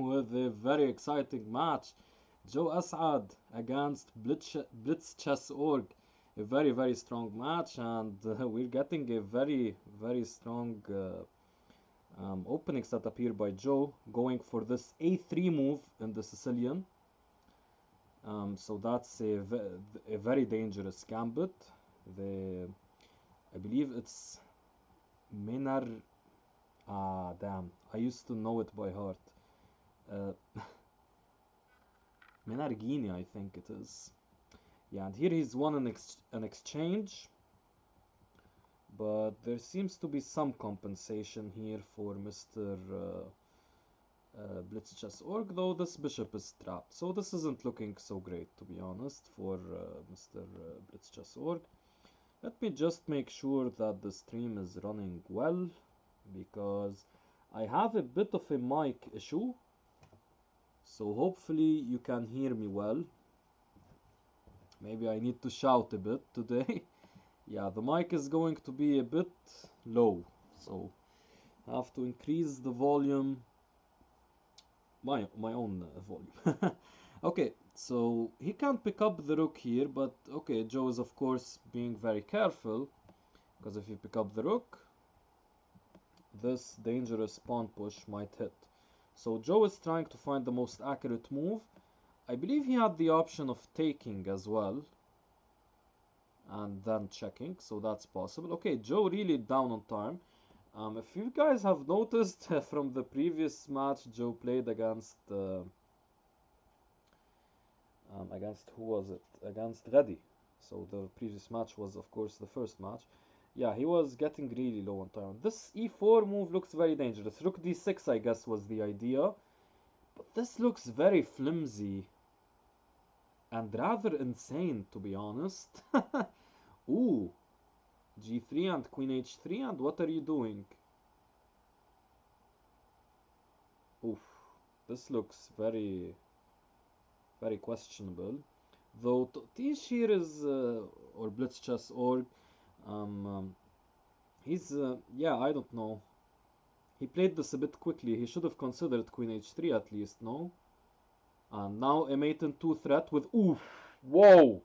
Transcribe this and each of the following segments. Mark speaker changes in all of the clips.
Speaker 1: with a very exciting match. JoeAssaad against blitzchessorg. A very, very strong match, and we're getting a very, very strong opening setup here by Joe, going for this a3 move in the Sicilian. So that's a very dangerous gambit. I believe it's Minar. Ah, damn. I used to know it by heart. Uh, Menarghini, I think it is. Yeah, and here he's won an exchange. But there seems to be some compensation here for Mr. Blitzchessorg, though this bishop is trapped. So this isn't looking so great, to be honest, for Mr. Blitzchessorg. Let me just make sure that the stream is running well, because I have a bit of a mic issue. So hopefully you can hear me well. Maybe I need to shout a bit today. Yeah, the mic is going to be a bit low, so I have to increase the volume, my own volume. Okay, so he can't pick up the rook here, but okay, Joe is of course being very careful, because if you pick up the rook, this dangerous pawn push might hit. So Joe is trying to find the most accurate move. I believe he had the option of taking as well, and then checking, so that's possible. Okay, Joe really down on time. If you guys have noticed from the previous match Joe played against who was it? Against Reddy. So the previous match was of course the first match. Yeah, he was getting really low on time. This e4 move looks very dangerous. Rook d6 I guess was the idea, but this looks very flimsy and rather insane, to be honest. Ooh, g3 and queen h3, and what are you doing? Oof, this looks very, very questionable. Though Tish here is, or blitzchessorg, he's, yeah, I don't know. He played this a bit quickly. He should have considered queen h3 at least, no? And now a mate in 2 threat with, oof, whoa!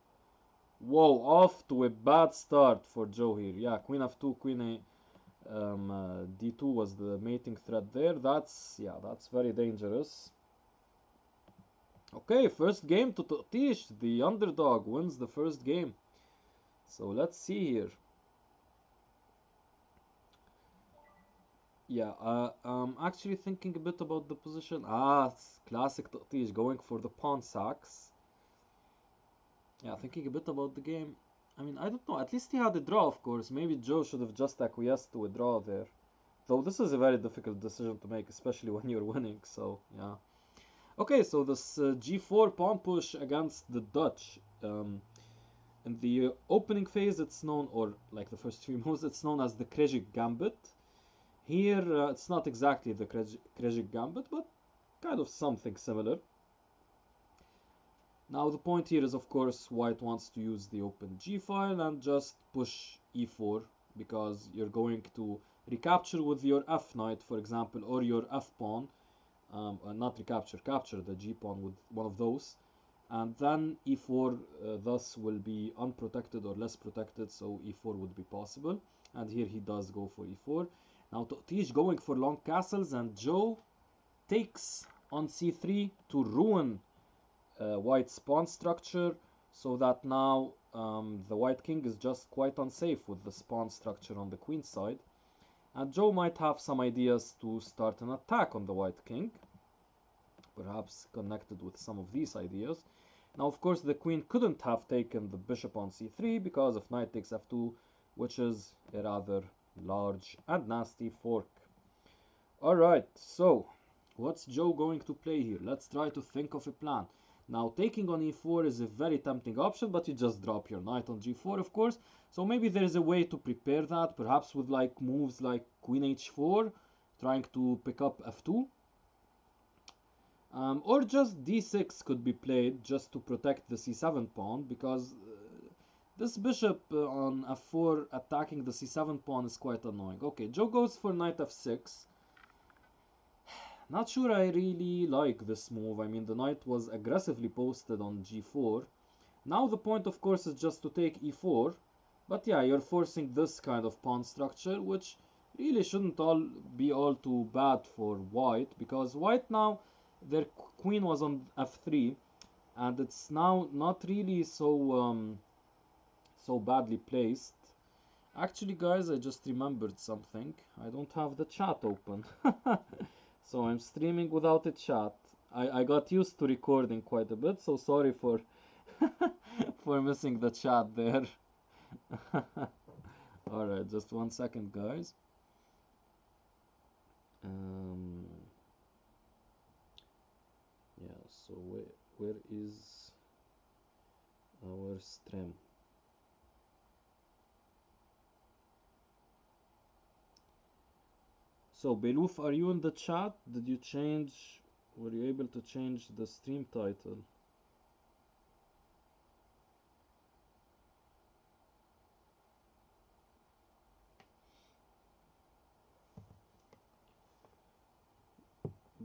Speaker 1: Whoa, off to a bad start for Joe here. Yeah, queen f2, queen a, d2 was the mating threat there. That's very dangerous. Okay, first game to Tish. The underdog wins the first game. So let's see here. Yeah, I'm actually thinking a bit about the position. Ah, it's classic Tish going for the pawn sacks. Yeah, thinking a bit about the game. I mean, I don't know. At least he had a draw, of course. Maybe Joe should have just acquiesced to a draw there. Though this is a very difficult decision to make, especially when you're winning, so yeah. Okay, so this g4 pawn push against the Dutch. In the opening phase, it's known, or like the first three moves, it's known as the Krejcik Gambit. Here, it's not exactly the Krejcik Gambit, but kind of something similar. Now the point here is, of course, white wants to use the open g-file and just push e4, because you're going to recapture with your f knight, for example, or your f pawn. Not recapture, capture the g pawn with one of those. And then e4 thus will be unprotected or less protected, so e4 would be possible. And here he does go for e4. Now Tish going for long castles, and Joe takes on c3 to ruin white's pawn structure, so that now the white king is just quite unsafe with the pawn structure on the queen side. And Joe might have some ideas to start an attack on the white king, perhaps connected with some of these ideas. Now, of course, the queen couldn't have taken the bishop on c3 because of knight takes f2, which is a rather large and nasty fork. Alright, so what's Joe going to play here? Let's try to think of a plan. Now, taking on e4 is a very tempting option, but you just drop your knight on g4, of course. So maybe there is a way to prepare that, perhaps with like moves like queen h4, trying to pick up f2. Or just d6 could be played just to protect the c7 pawn, because this bishop on f4 attacking the c7 pawn is quite annoying. Okay, Joe goes for knight f6. Not sure I really like this move. I mean, the knight was aggressively posted on g4. Now the point, of course, is just to take e4. But yeah, you're forcing this kind of pawn structure, which really shouldn't be all too bad for white, because white now, their queen was on f3, and it's now not really so badly placed. Actually, guys, I just remembered something. I don't have the chat open. So I'm streaming without a chat. I got used to recording quite a bit, so sorry for for missing the chat there. Alright, just 1 second, guys. Um, yeah, so where is our stream? So, Beloof, are you in the chat? Did you change? Were you able to change the stream title?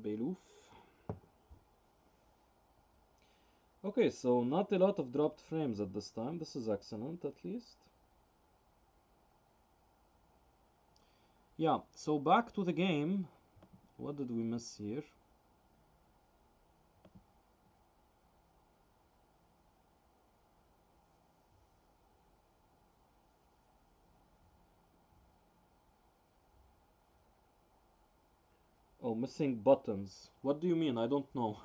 Speaker 1: Beloof. Okay, so not a lot of dropped frames at this time. This is excellent, at least. Yeah, so back to the game. What did we miss here? Oh, missing buttons. What do you mean? I don't know.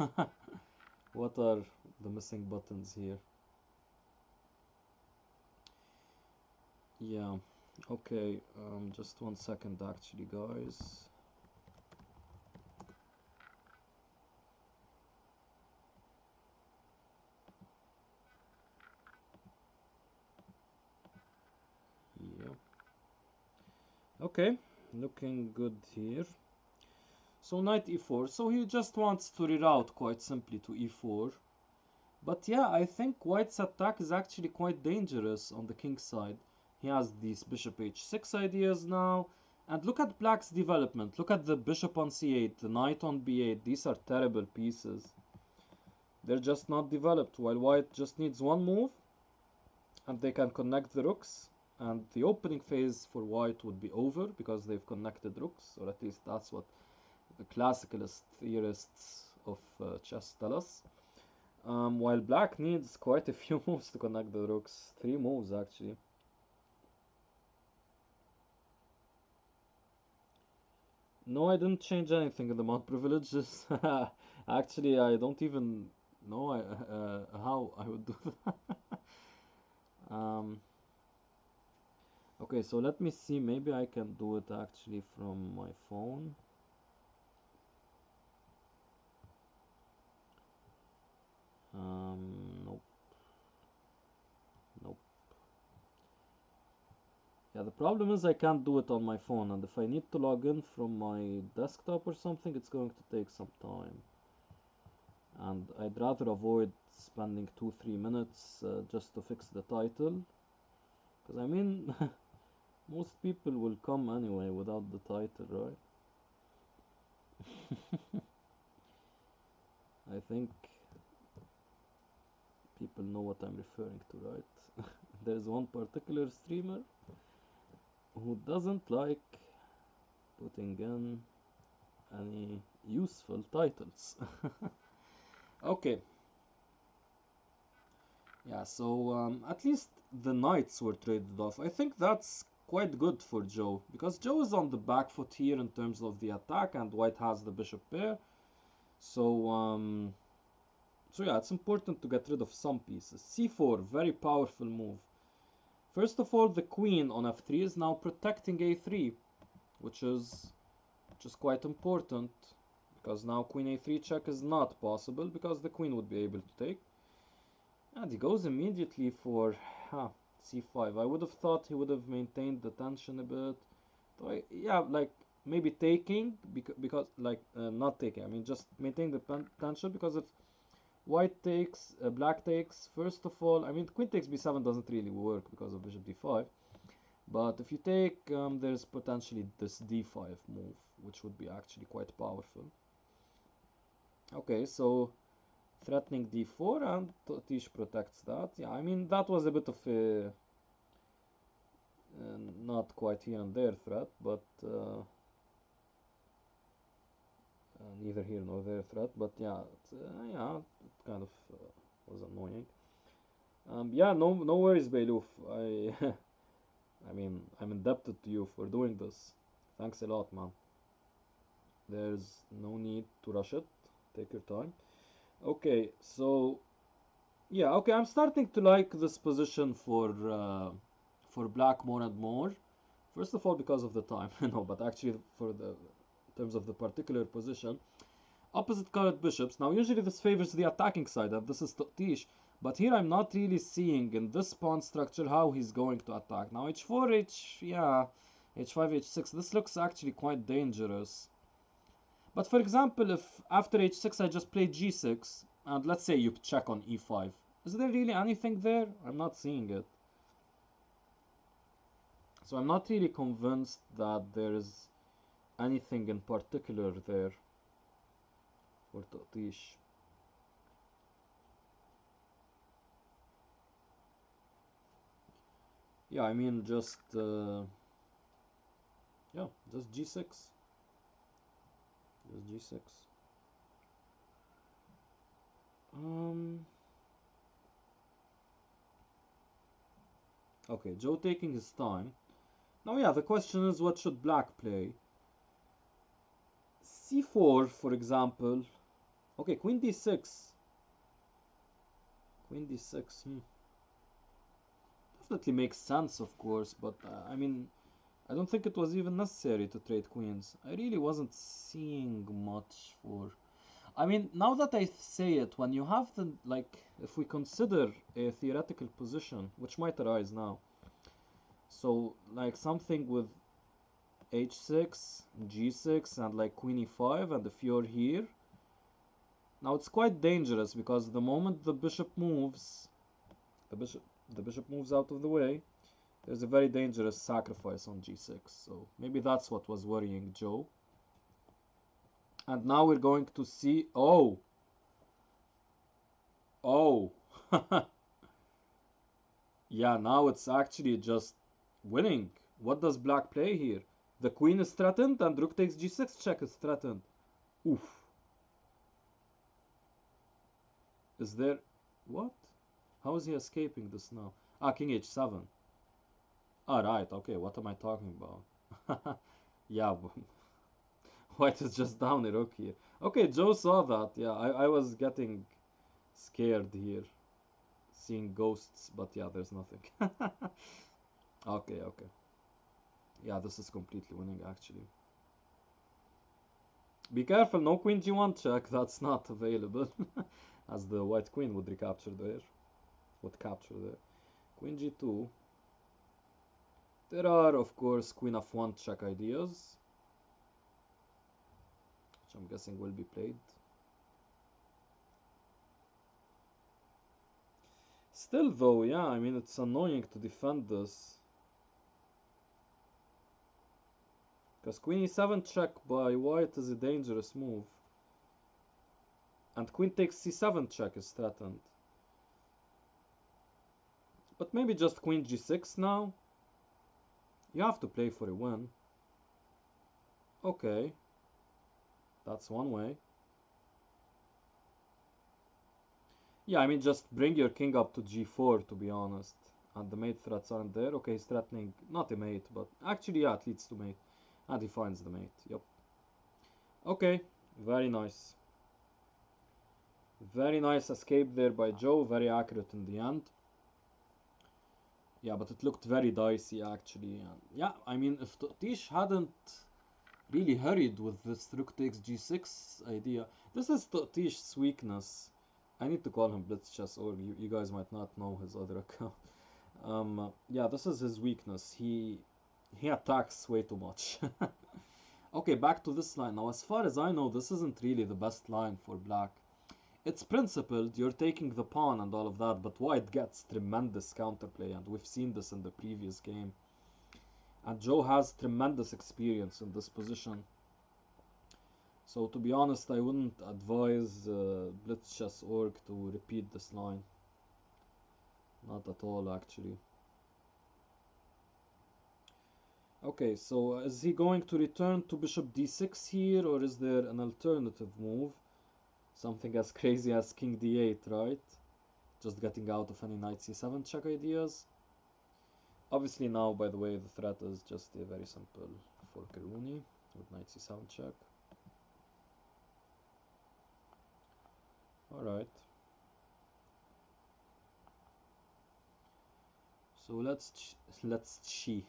Speaker 1: What are the missing buttons here? Yeah, okay, just 1 second actually, guys. Yeah. Okay, looking good here. So knight e4. So he just wants to reroute quite simply to e4. But yeah, I think white's attack is actually quite dangerous on the king's side. He has these bishop h6 ideas now. And look at black's development. Look at the bishop on c8, the knight on b8. These are terrible pieces. They're just not developed, while white just needs one move and they can connect the rooks, and the opening phase for white would be over because they've connected rooks, or at least that's what the classicalist theorists of chess tell us. While black needs quite a few moves to connect the rooks, 3 moves actually. No, I didn't change anything in the mod privileges. Actually, I don't even know how I would do that. um, okay, so let me see. Maybe I can do it actually from my phone. Nope. Nope. Yeah, the problem is I can't do it on my phone, and if I need to log in from my desktop or something, it's going to take some time. And I'd rather avoid spending 2-3 minutes just to fix the title. Because I mean, most people will come anyway without the title, right? I think people know what I'm referring to, right? There's one particular streamer who doesn't like putting in any useful titles. Okay, yeah, so at least the knights were traded off. I think that's quite good for Joe, because Joe is on the back foot here in terms of the attack, and white has the bishop pair. So, so yeah, it's important to get rid of some pieces. c4, very powerful move. First of all, the queen on f3 is now protecting a3, which is quite important, because now queen a3 check is not possible, because the queen would be able to take. And he goes immediately for c5. I would have thought he would have maintained the tension a bit. Yeah, like maybe taking, because like not taking, I mean just maintain the tension, because if white takes, black takes, first of all, I mean queen takes b7 doesn't really work because of bishop d5. But if you take, there's potentially this d5 move, which would be actually quite powerful. Okay, so threatening d4 and Tish protects that. Yeah, I mean that was a bit of a not quite here and there threat, but neither here nor there threat. But yeah, yeah, it kind of was annoying. Yeah, no worries, Beiluf. I I mean I'm indebted to you for doing this. Thanks a lot, man. There's no need to rush it. Take your time. Okay, so yeah, okay, I'm starting to like this position for black more and more. First of all, because of the time, no, but actually for the in terms of the particular position, opposite colored bishops. Now, usually this favors the attacking side, and this is Tish. But here I'm not really seeing in this pawn structure how he's going to attack. Now, h4, yeah, h5, h6. This looks actually quite dangerous. But for example, if after h6 I just play g6, and let's say you check on e5, is there really anything there? I'm not seeing it. So I'm not really convinced that there is anything in particular there for Totish. Yeah, I mean just yeah, just g6, just g6. Um. Okay, Joe taking his time. Now, yeah, the question is, what should Black play? c4, for example. Okay, Queen d6. Queen d6. Definitely makes sense, of course, but I mean, I don't think it was even necessary to trade queens. I really wasn't seeing much for. I mean, now that I say it, when you have the, like, if we consider a theoretical position, which might arise now, so, like, something with h6, g6, and like queen e5, and if you're here, now it's quite dangerous because the moment the bishop moves, the bishop, the bishop moves out of the way, there's a very dangerous sacrifice on g6. So maybe that's what was worrying Joe. And now we're going to see. Oh, oh, yeah. Now it's actually just winning. What does Black play here? The queen is threatened, and rook takes g6 check is threatened. Oof. Is there what? How is he escaping this now? Ah, king h7. Ah, right. Okay, what am I talking about? Yeah, white is just down a rook here. Okay, Joe saw that. Yeah, I was getting scared here, seeing ghosts, but yeah, there's nothing. Okay, okay. Yeah, this is completely winning actually. Be careful, no queen g1 check. That's not available, as the white queen would recapture there. Would capture there. Queen g2. There are, of course, queen f1 check ideas, which I'm guessing will be played. Still, though, yeah, I mean, it's annoying to defend this. Because queen e7 check by white is a dangerous move. And queen takes c7 check is threatened. But maybe just queen g6 now? You have to play for a win. Okay. That's one way. Yeah, I mean, just bring your king up to g4, to be honest. And the mate threats aren't there. Okay, he's threatening, not a mate, but actually, yeah, it leads to mate. And he finds the mate, yep. Okay, very nice. Very nice escape there by Joe, very accurate in the end. Yeah, but it looked very dicey actually. And yeah, I mean, if Tish hadn't really hurried with this rook takes g6 idea, this is Tish's weakness. I need to call him blitzchessorg. You guys might not know his other account. Yeah, this is his weakness. He attacks way too much. Okay, back to this line. Now, as far as I know, this isn't really the best line for black. It's principled, you're taking the pawn and all of that, but white gets tremendous counterplay, and we've seen this in the previous game. And Joe has tremendous experience in this position. So to be honest, I wouldn't advise blitzchessorg to repeat this line. Not at all, actually. Okay, so is he going to return to bishop d6 here, or is there an alternative move? Something as crazy as king d8, right? Just getting out of any knight c7 check ideas. Obviously now, by the way, the threat is just a very simple fork-a-rooney with knight c7 check. Alright. So let's see.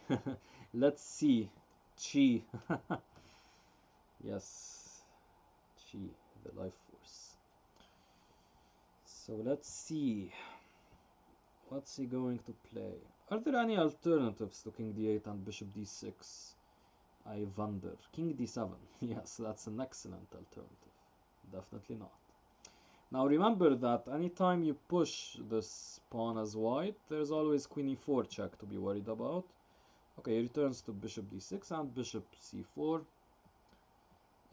Speaker 1: Let's see. Chi. Yes. Chi, the life force. So let's see. What's he going to play? Are there any alternatives to king d8 and bishop d6? I wonder. King d7. Yes, that's an excellent alternative. Definitely not. Now remember that anytime you push this pawn as white, there's always queen e4 check to be worried about. Okay, he returns to bishop d6 and bishop c4.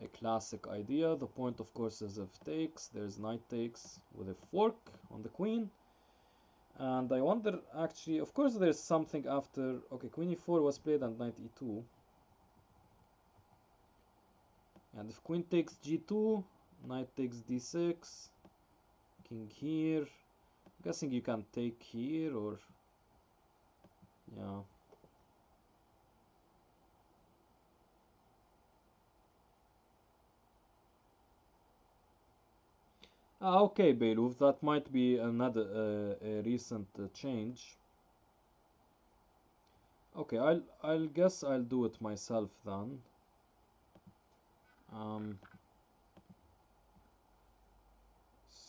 Speaker 1: A classic idea. The point, of course, is if takes. There's knight takes with a fork on the queen. And I wonder, actually, of course there's something after. Okay, queen e4 was played and knight e2. And if queen takes g2, knight takes d6, king here. I'm guessing you can take here, or yeah. Ah, okay, Beirut, that might be another a recent change. Okay, I'll guess I'll do it myself then.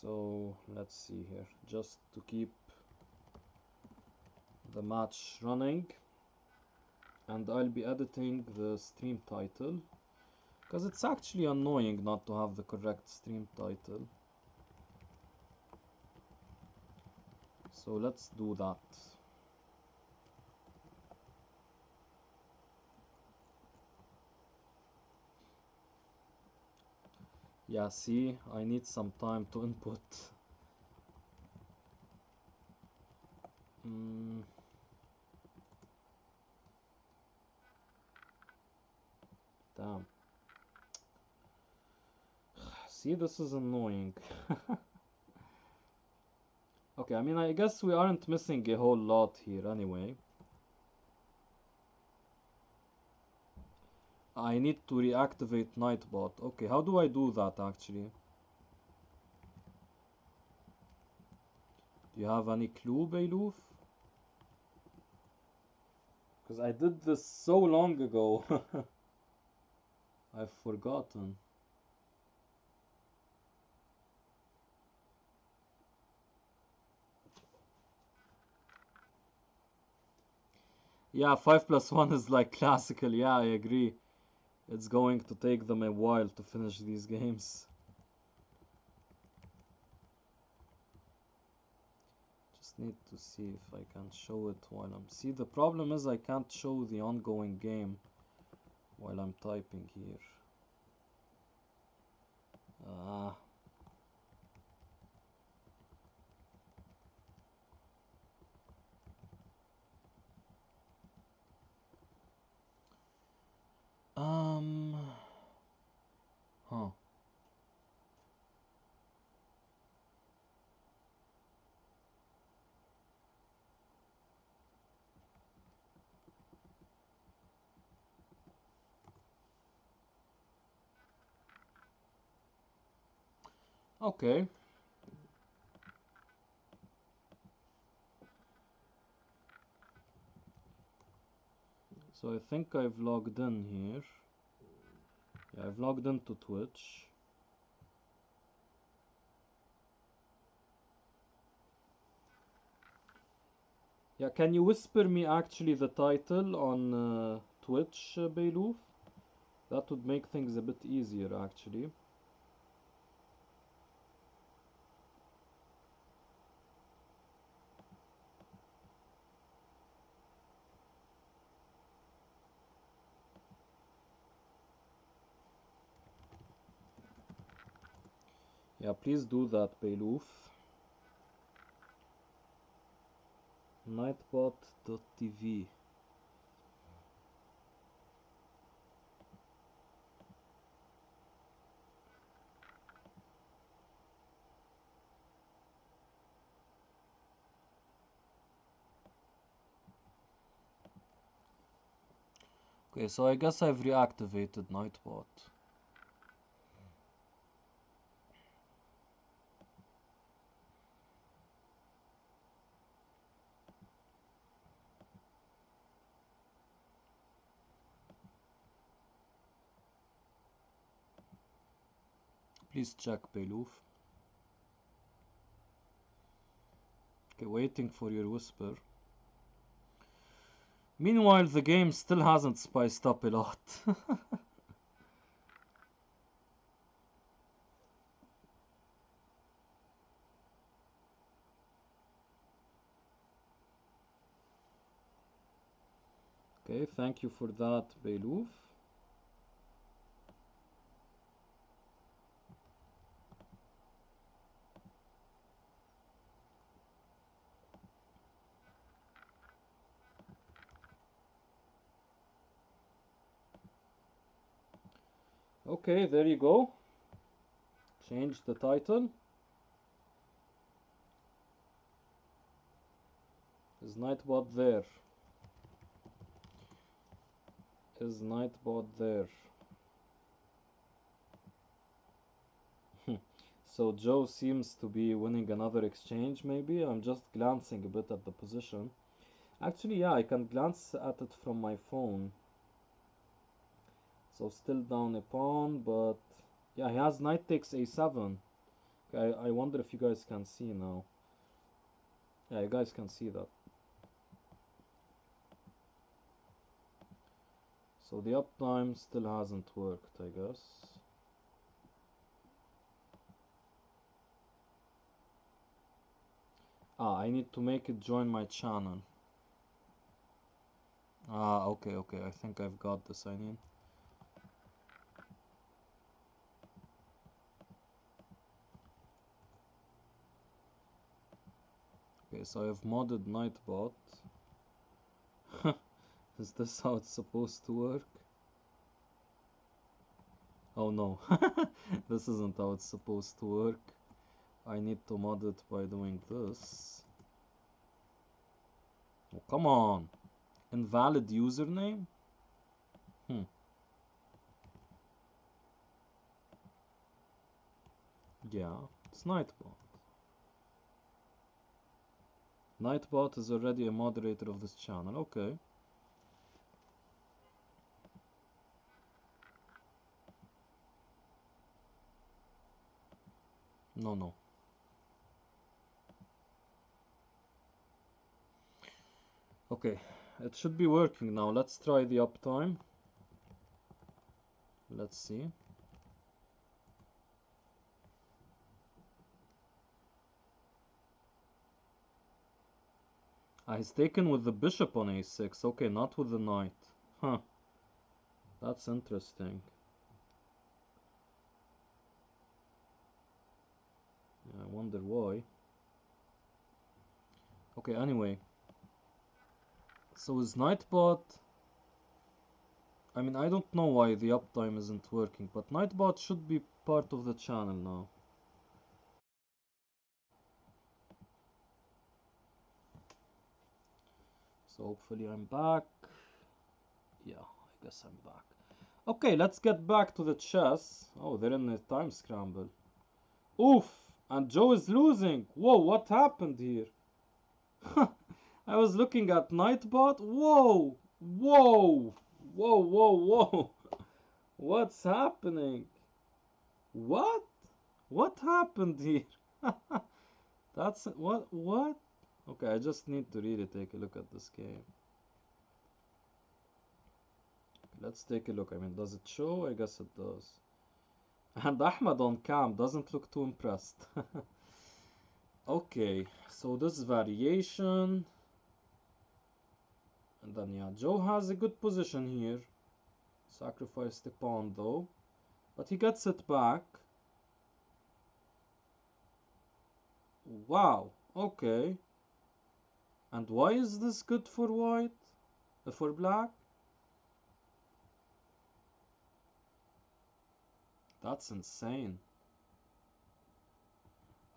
Speaker 1: So let's see here, just to keep the match running, and I'll be editing the stream title because it's actually annoying not to have the correct stream title. So let's do that. Yeah, see, I need some time to input. Damn. See, this is annoying. Okay, I mean, I guess we aren't missing a whole lot here anyway. I need to reactivate Nightbot. Okay, how do I do that actually? Do you have any clue, Beiluf? Because I did this so long ago. I've forgotten. Yeah, 5 plus 1 is like classical. Yeah, I agree. It's going to take them a while to finish these games. Just need to see if I can show it while I'm... See, the problem is I can't show the ongoing game while I'm typing here. Ah. Huh. Okay. So I think I've logged in here. Yeah, I've logged into Twitch. Yeah, can you whisper me actually the title on Twitch, Beiluf? That would make things a bit easier actually. Yeah, please do that, Beiluf. Nightbot.tv. Okay, so I guess I've reactivated Nightbot. Please check, Beiluf. Okay, waiting for your whisper. Meanwhile, the game still hasn't spiced up a lot. Okay, thank you for that, Beiluf. Okay, there you go. Change the title. Is Nightbot there? Is Nightbot there? So Joe seems to be winning another exchange, maybe. I'm just glancing a bit at the position. Actually, yeah, I can glance at it from my phone. So still down a pawn, but yeah, he has knight takes a7. Okay, I wonder if you guys can see now. Yeah, you guys can see that. So the uptime still hasn't worked, I guess. Ah, I need to make it join my channel. Ah, okay, I think I've got this, I mean. Okay, so I've modded Nightbot. Is this how it's supposed to work? Oh no, this isn't how it's supposed to work. I need to mod it by doing this. Oh, come on. Invalid username? Yeah, it's Nightbot. Nightbot is already a moderator of this channel, okay. No. Okay, it should be working now. Let's try the uptime. Let's see. He's taken with the bishop on a6. Okay, not with the knight. Huh. That's interesting. Yeah, I wonder why. Okay, anyway. So is Nightbot... I mean, I don't know why the uptime isn't working, but Nightbot should be part of the channel now. So hopefully I'm back. Yeah, I guess I'm back. Okay, let's get back to the chess. Oh, they're in a time scramble. Oof! And Joe is losing. Whoa, what happened here? I was looking at Nightbot. Whoa! Whoa! Whoa! What's happening? What? What happened here? That's what? Okay, I just need to really take a look at this game. Let's take a look. I mean, does it show? I guess it does. And Ahmed on cam doesn't look too impressed. Okay, so this variation. And then yeah, Joe has a good position here. Sacrificed the pawn though. But he gets it back. Wow, okay. And why is this good for white? For black? That's insane.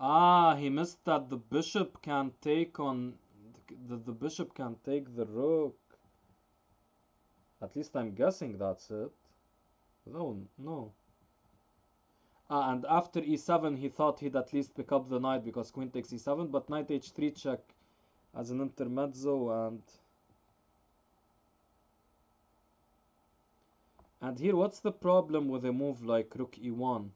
Speaker 1: Ah, he missed that the bishop can take on the bishop can take the rook. At least I'm guessing that's it. No, no. Ah, and after e7 he thought he'd at least pick up the knight because queen takes e7, but knight h3 check as an intermezzo, and here what's the problem with a move like rook e1?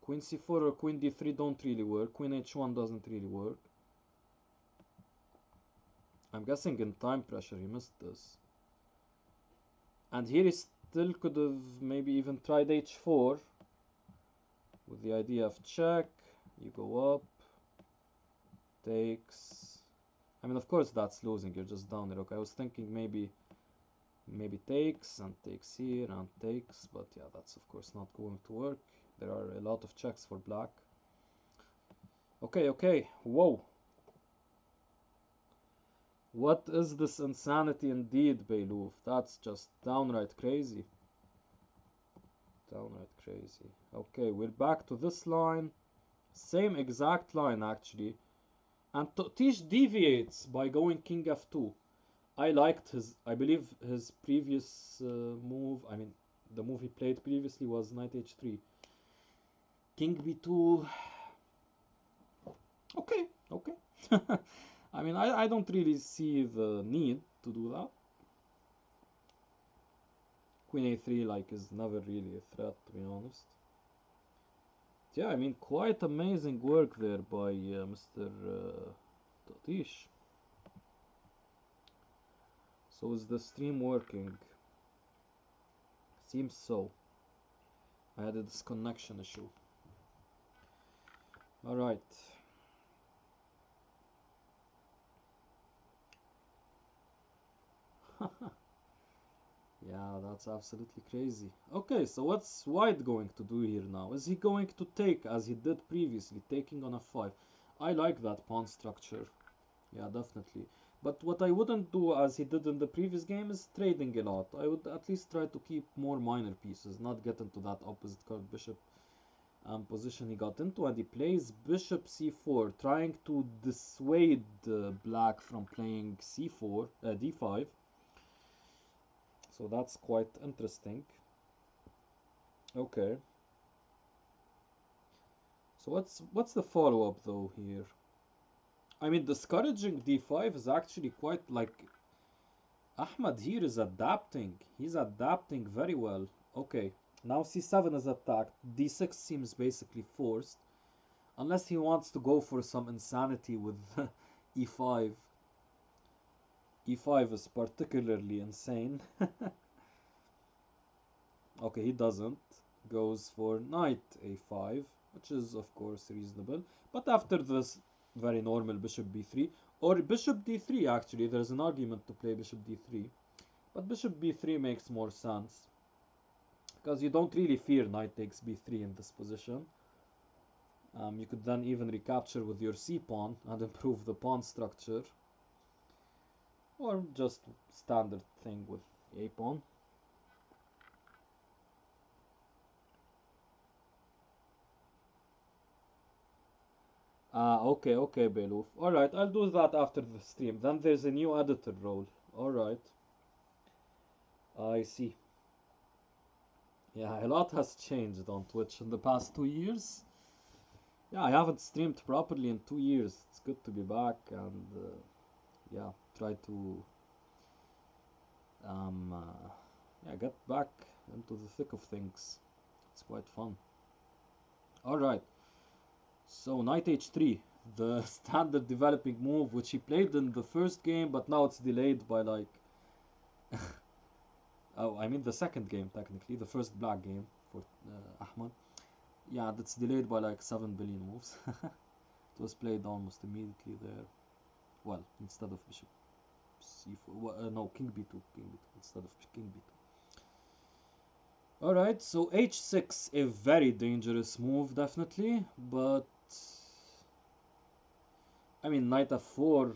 Speaker 1: Queen c4 or queen d3 don't really work. Queen h1 doesn't really work. I'm guessing in time pressure he missed this. And here he still could have maybe even tried h4 with the idea of check. You go up, takes. I mean, of course that's losing. You're just down there. Okay, I was thinking maybe takes and takes here and takes, but yeah, that's of course not going to work. There are a lot of checks for black. Okay, okay. Whoa. What is this insanity indeed, Beiluf? That's just downright crazy. Downright crazy. Okay, we're back to this line. Same exact line, actually. And Tish deviates by going king f2. I liked his, I believe his previous move, I mean, the move he played previously was knight h3. King b2. Okay, okay. I mean, I don't really see the need to do that. Queen a3 like is never really a threat, to be honest. Yeah, I mean, quite amazing work there by Mr. Totish. So is the stream working? Seems so. I had a disconnection issue. Alright. Yeah, that's absolutely crazy. Okay, so what's white going to do here now? Is he going to take as he did previously, taking on f5? I like that pawn structure. Yeah, definitely. But what I wouldn't do as he did in the previous game is trading a lot. I would at least try to keep more minor pieces, not get into that opposite card bishop position he got into. And he plays bishop c4, trying to dissuade black from playing c4, d5. So that's quite interesting. Okay. So what's the follow-up though here? I mean, discouraging d5 is actually quite like Ahmed here is adapting. He's adapting very well. Okay, now c7 is attacked. d6 seems basically forced. Unless he wants to go for some insanity with e5. e5 is particularly insane. Okay, he doesn't. Goes for knight a5, which is of course reasonable. But after this, very normal bishop b3. Or bishop d3 actually, there's an argument to play bishop d3. But bishop b3 makes more sense. Because you don't really fear knight takes b3 in this position. You could then even recapture with your c-pawn and improve the pawn structure. Or just standard thing with a-pawn. Okay, okay, Beluf. Alright, I'll do that after the stream. Then there's a new editor role. Alright. I see. Yeah, a lot has changed on Twitch in the past 2 years. Yeah, I haven't streamed properly in 2 years. It's good to be back and yeah, try to yeah, get back into the thick of things. It's quite fun. Alright, so knight h3, the standard developing move which he played in the first game, but now it's delayed by like oh, I mean the second game technically, the first black game for Ahmad. Yeah, that's delayed by like 7 billion moves. It was played almost immediately there. Well, instead of bishop c4, no, king b2, instead of king b2. Alright, so h6, a very dangerous move, definitely, but I mean, knight f4.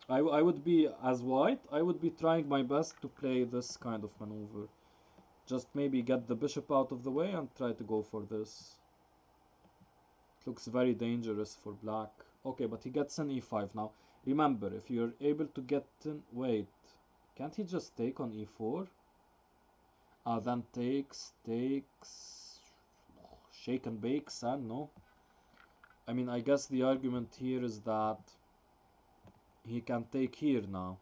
Speaker 1: I would be, as white, I would be trying my best to play this kind of maneuver. Just maybe get the bishop out of the way and try to go for this. It looks very dangerous for black. Okay, but he gets an e5 now. Remember, if you're able to get in... Wait, can't he just take on e4? Then takes... Shake and bake, son, no? I mean, I guess the argument here is that he can take here now.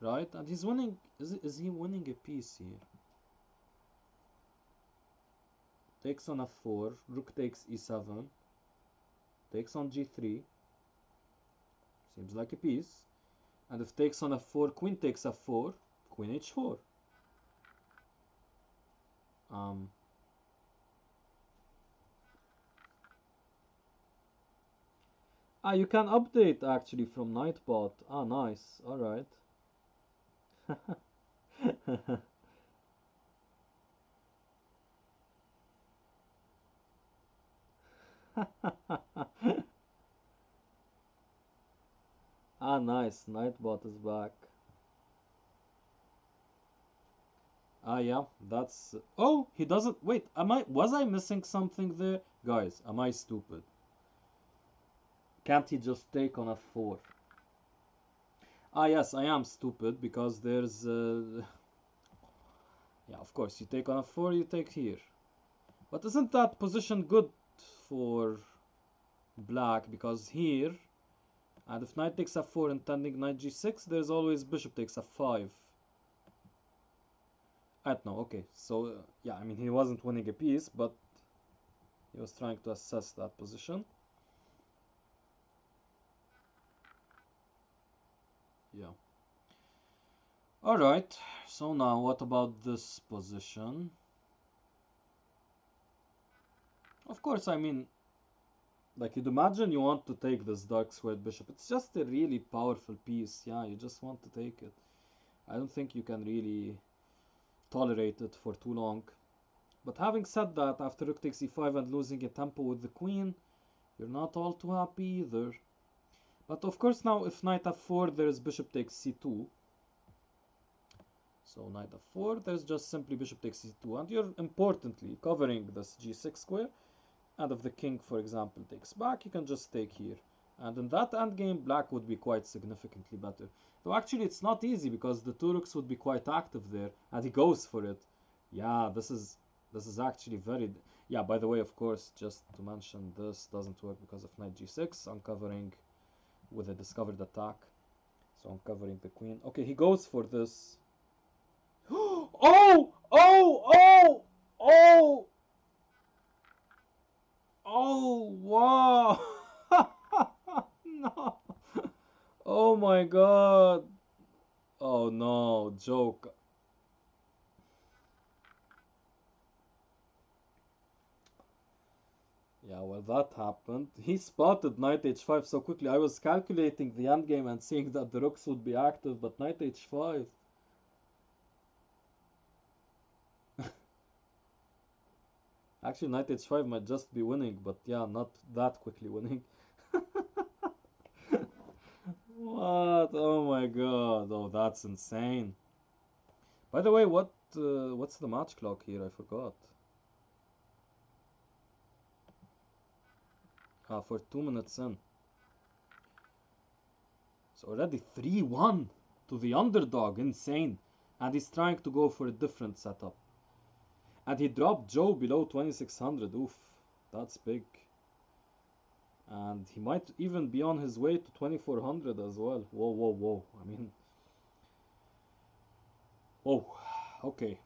Speaker 1: Right? And he's winning... Is he winning a piece here? Takes on f4, rook takes e7, takes on g3, seems like a piece, and if takes on f4, queen takes f4, queen h4. You can update actually from Nightbot. Nice, alright. Nice, Nightbot is back. Yeah, that's... Oh, he doesn't... Wait, was I missing something there? Guys, am I stupid? Can't he just take on f4? Yes, I am stupid because there's... Yeah, of course, you take on f4, you take here. But isn't that position good for black? Because here, and if knight takes f4 intending knight g6, there's always bishop takes f5. I don't know, okay. So, yeah, I mean, he wasn't winning a piece, but he was trying to assess that position. Yeah. Alright, so now what about this position? Of course, I mean, like you'd imagine you want to take this dark squared bishop. It's just a really powerful piece. Yeah, you just want to take it. I don't think you can really tolerate it for too long. But having said that, after rook takes e5 and losing a tempo with the queen, you're not all too happy either. But of course now if knight f4, there is bishop takes c2. So knight f4, there's just simply bishop takes c2, and you're importantly covering this g6 square. And if the king, for example, takes back, you can just take here. And in that endgame, black would be quite significantly better. Though actually it's not easy because the two rooks would be quite active there, and he goes for it. Yeah, this is actually very... Yeah, by the way, of course, just to mention, this doesn't work because of knight g6. I'm covering with a discovered attack. So I'm covering the queen. Okay, he goes for this. Oh! Oh! Oh! Oh! Oh, wow! No! Oh my god! Oh no, joke. Yeah, well, that happened. He spotted knight h5 so quickly. I was calculating the endgame and seeing that the rooks would be active, but knight h5. Actually, knight h5 might just be winning, but yeah, not that quickly winning. What? Oh my god. Oh, that's insane. By the way, what's the match clock here? I forgot. For 2 minutes in. It's already 3-1 to the underdog. Insane. And he's trying to go for a different setup. And he dropped Joe below 2600. Oof. That's big. And he might even be on his way to 2400 as well. Whoa, whoa, whoa. I mean... Whoa. Okay.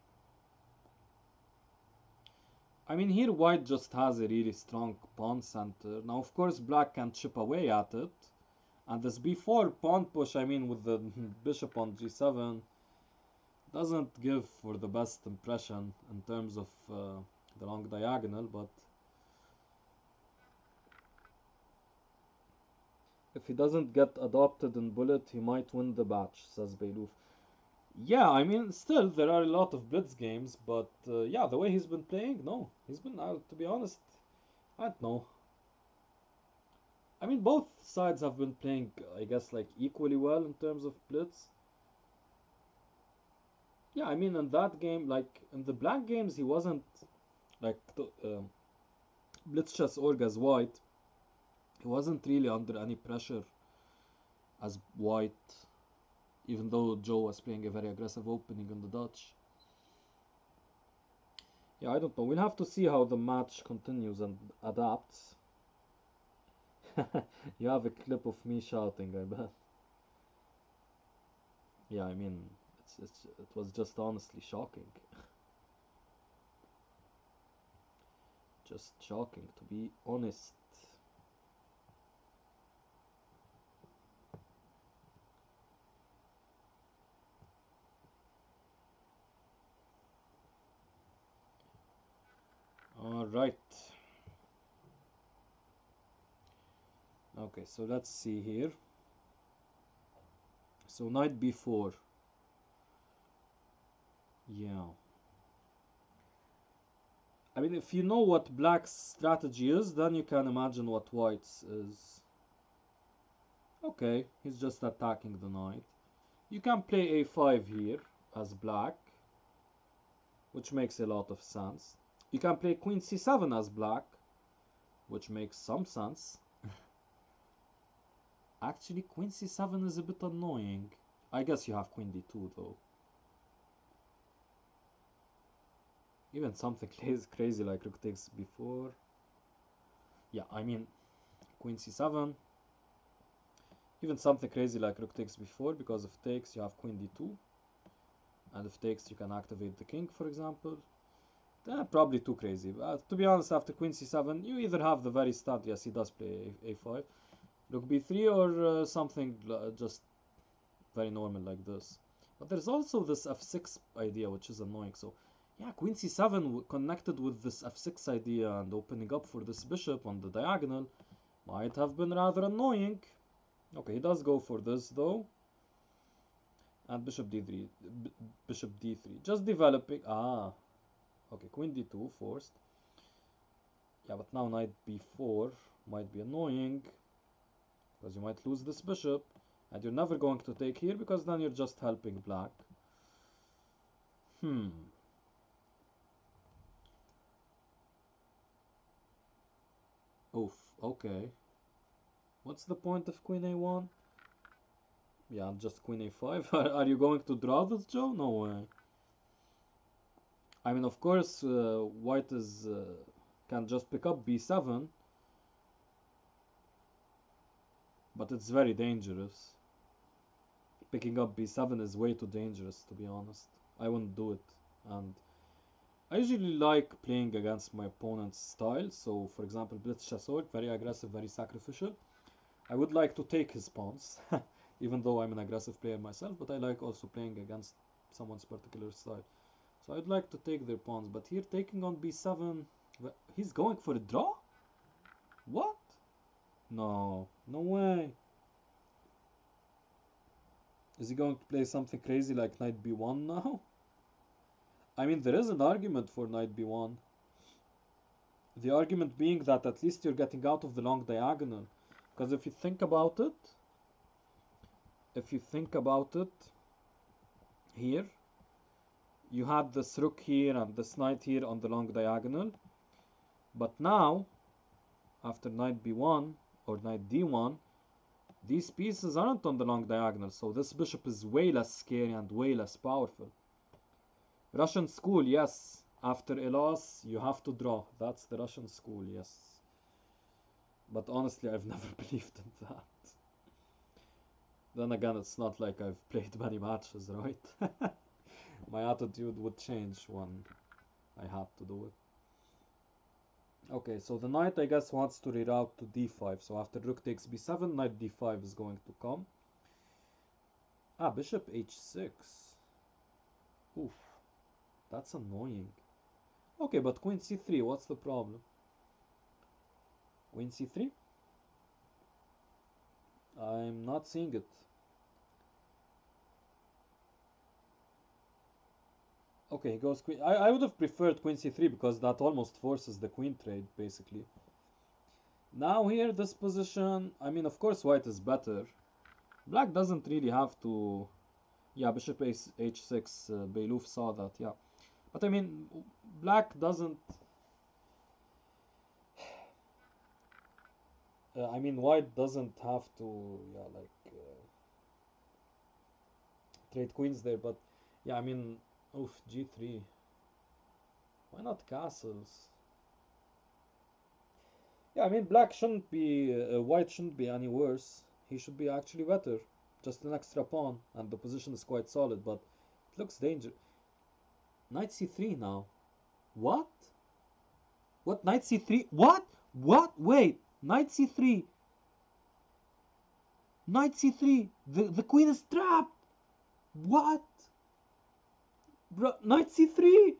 Speaker 1: I mean, here white just has a really strong pawn center. Now, of course, black can chip away at it. And this b4 pawn push, I mean, with the bishop on g7, doesn't give for the best impression in terms of the long diagonal, but if he doesn't get adopted in Bullet, he might win the match, says Beiluf. Yeah, I mean, still, there are a lot of blitz games, but yeah, the way he's been playing, no. He's been, to be honest, I don't know. I mean, both sides have been playing, I guess, like equally well in terms of blitz. Yeah, I mean, in that game, like in the black games, he wasn't like blitzchessorg as white. He wasn't really under any pressure as white, even though Joe was playing a very aggressive opening in the Dutch. Yeah, I don't know. We'll have to see how the match continues and adapts. You have a clip of me shouting, I bet. Yeah, I mean, it was just honestly shocking. Just shocking, to be honest. All right. Okay, so let's see here. So knight b4. Yeah. I mean, if you know what black's strategy is, then you can imagine what white's is. Okay, he's just attacking the knight. You can play a5 here as black, which makes a lot of sense. You can play queen c7 as black, which makes some sense. Actually, queen c7 is a bit annoying. I guess you have queen d2 though. Even something crazy like rook takes b4. Yeah, I mean, queen c7. Even something crazy like rook takes b4, because if takes you have queen d2. And if takes you can activate the king, for example. Probably too crazy. But to be honest, after queen c7, you either have the very start, yes, he does play a5, rook b3, or something just very normal like this. But there's also this f6 idea, which is annoying. So yeah, queen c7 connected with this f6 idea and opening up for this bishop on the diagonal might have been rather annoying. Okay, he does go for this though. And bishop d3, bishop d3, just developing. Okay, queen d2 forced. Yeah, but now knight b4 might be annoying, because you might lose this bishop, and you're never going to take here, because then you're just helping black. Oof, okay. What's the point of queen a1? Yeah, just queen a5. Are you going to draw this, Joe? No way. I mean, of course, white is can just pick up b7, but it's very dangerous. Picking up b7 is way too dangerous, to be honest. I wouldn't do it. And I usually like playing against my opponent's style. So, for example, blitzchessorg, very aggressive, very sacrificial. I would like to take his pawns, even though I'm an aggressive player myself, but I like also playing against someone's particular style. So I'd like to take their pawns, but here taking on b7, he's going for a draw? What? No, no way. Is he going to play something crazy like knight b1 now? I mean, there is an argument for knight b1. The argument being that at least you're getting out of the long diagonal. Because if you think about it, here, you had this rook here and this knight here on the long diagonal. But now, after knight b1 or knight d1, these pieces aren't on the long diagonal, so this bishop is way less scary and way less powerful. Russian school, yes. After a loss, you have to draw. That's the Russian school, yes. But honestly, I've never believed in that. Then again, it's not like I've played many matches, right? My attitude would change when I had to do it. Okay, so the knight, I guess, wants to reroute to d5. So after rook takes b7, knight d5 is going to come. Bishop h6. Oof, that's annoying. Okay, but queen c3, what's the problem? Queen c3? I'm not seeing it. Okay, he goes queen. I would have preferred queen c3 because that almost forces the queen trade, basically. Now here, this position, I mean, of course white is better. Black doesn't really have to... Yeah, bishop h6, Beiluf saw that, yeah. But I mean, black doesn't... I mean, white doesn't have to, yeah, like, trade queens there, but... Yeah, I mean, oof, g3. Why not castles? Yeah, I mean, black shouldn't be... white shouldn't be any worse. He should be actually better. Just an extra pawn, and the position is quite solid, but it looks dangerous. Knight c3 now. What? What? Knight c3? What? What? Wait. Knight c3. Knight c3. The queen is trapped. What? Bro, knight c3.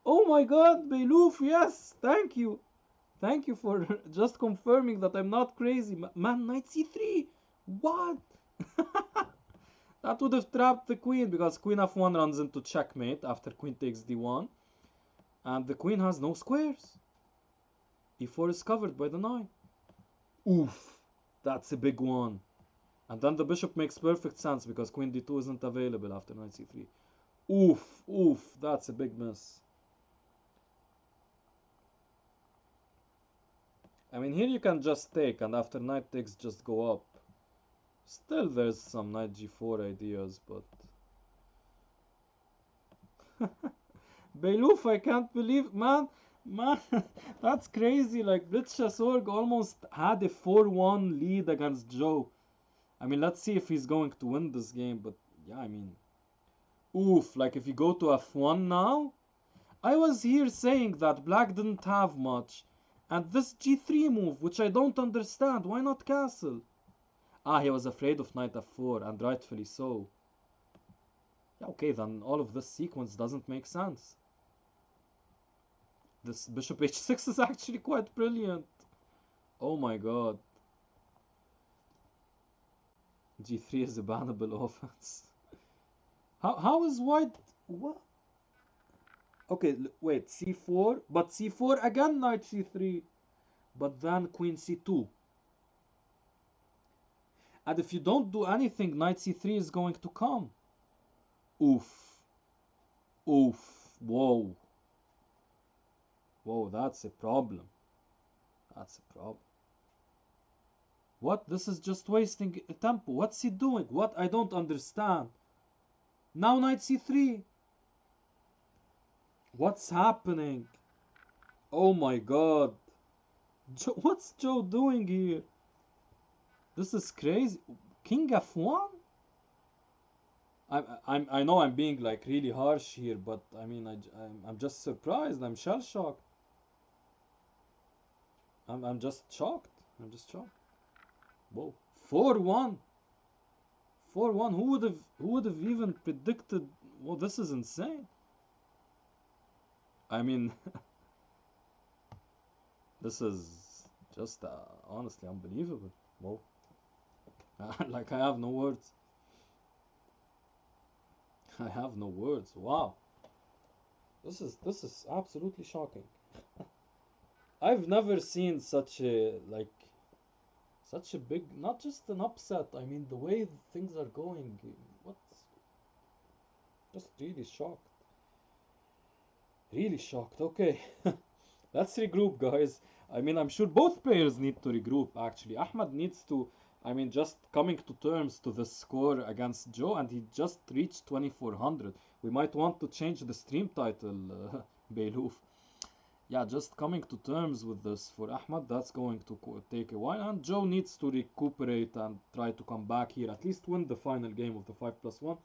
Speaker 1: Oh my god, Beiluf, yes. Thank you. Thank you for just confirming that I'm not crazy. Man, knight c3. What? That would have trapped the queen because queen f1 runs into checkmate after queen takes d1. And the queen has no squares. e4 is covered by the knight. Oof, that's a big one. And then the bishop makes perfect sense because queen d2 isn't available after knight c3. Oof, oof, that's a big miss. I mean, here you can just take, and after knight takes, just go up. Still, there's some knight g4 ideas, but... Beiluf, I can't believe, man, that's crazy. Like, blitzchessorg almost had a 4-1 lead against Joe. I mean, let's see if he's going to win this game, but yeah, I mean, oof, like if you go to f1 now, I was here saying that black didn't have much, and this g3 move, which I don't understand, why not castle? Ah, he was afraid of knight f4, and rightfully so. Yeah, okay, then all of this sequence doesn't make sense. This bishop h6 is actually quite brilliant. Oh my god. g3 is a bannable offense. How is white... What? Okay, wait, c4, but c4 again, knight c3. But then queen c2. And if you don't do anything, knight c3 is going to come. Oof. Oof. Whoa. Whoa, that's a problem. That's a problem. What? This is just wasting a tempo. What's he doing? What? I don't understand. Now knight c3. What's happening? Oh my god. What's Joe doing here? This is crazy. King f1? I know I'm being like really harsh here, but I mean I'm just surprised. I'm shell shocked. I'm just shocked. I'm just shocked. Whoa, 4-1, 4-1. Who would have even predicted? Well, this is insane. I mean, this is just honestly unbelievable. Whoa, like I have no words. I have no words. Wow, this is absolutely shocking. I've never seen such a such a big, not just an upset. I mean, the way things are going, what's just really shocked. Really shocked. Okay, let's regroup, guys. I mean, I'm sure both players need to regroup, actually. Ahmed needs to, I mean, just coming to terms to the score against Joe, and he just reached 2400. We might want to change the stream title, Beiluf. Yeah, just coming to terms with this for Ahmed, that's going to take a while. And Joe needs to recuperate and try to come back here, at least win the final game of the 5+1,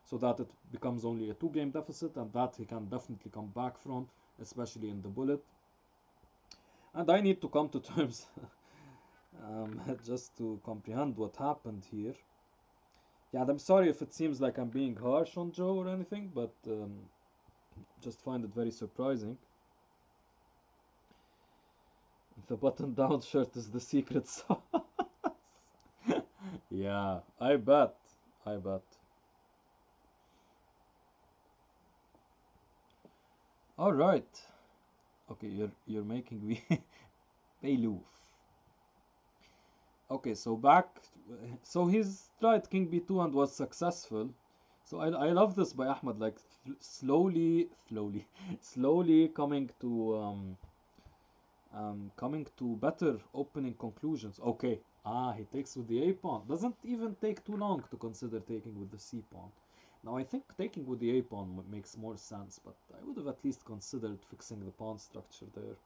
Speaker 1: so that it becomes only a 2-game deficit, and that he can definitely come back from, especially in the bullet. And I need to come to terms just to comprehend what happened here. Yeah, and I'm sorry if it seems like I'm being harsh on Joe or anything, but just find it very surprising. The button down shirt is the secret sauce. Yeah, I bet. I bet. All right. Okay, you're making me Beiluf. Okay, so back. So he's tried king b2 and was successful. So I love this by Ahmed, like slowly, slowly coming to better opening conclusions. Okay, he takes with the a pawn. Doesn't even take too long to consider taking with the c pawn. Now I think taking with the a pawn makes more sense, but I would have at least considered fixing the pawn structure there.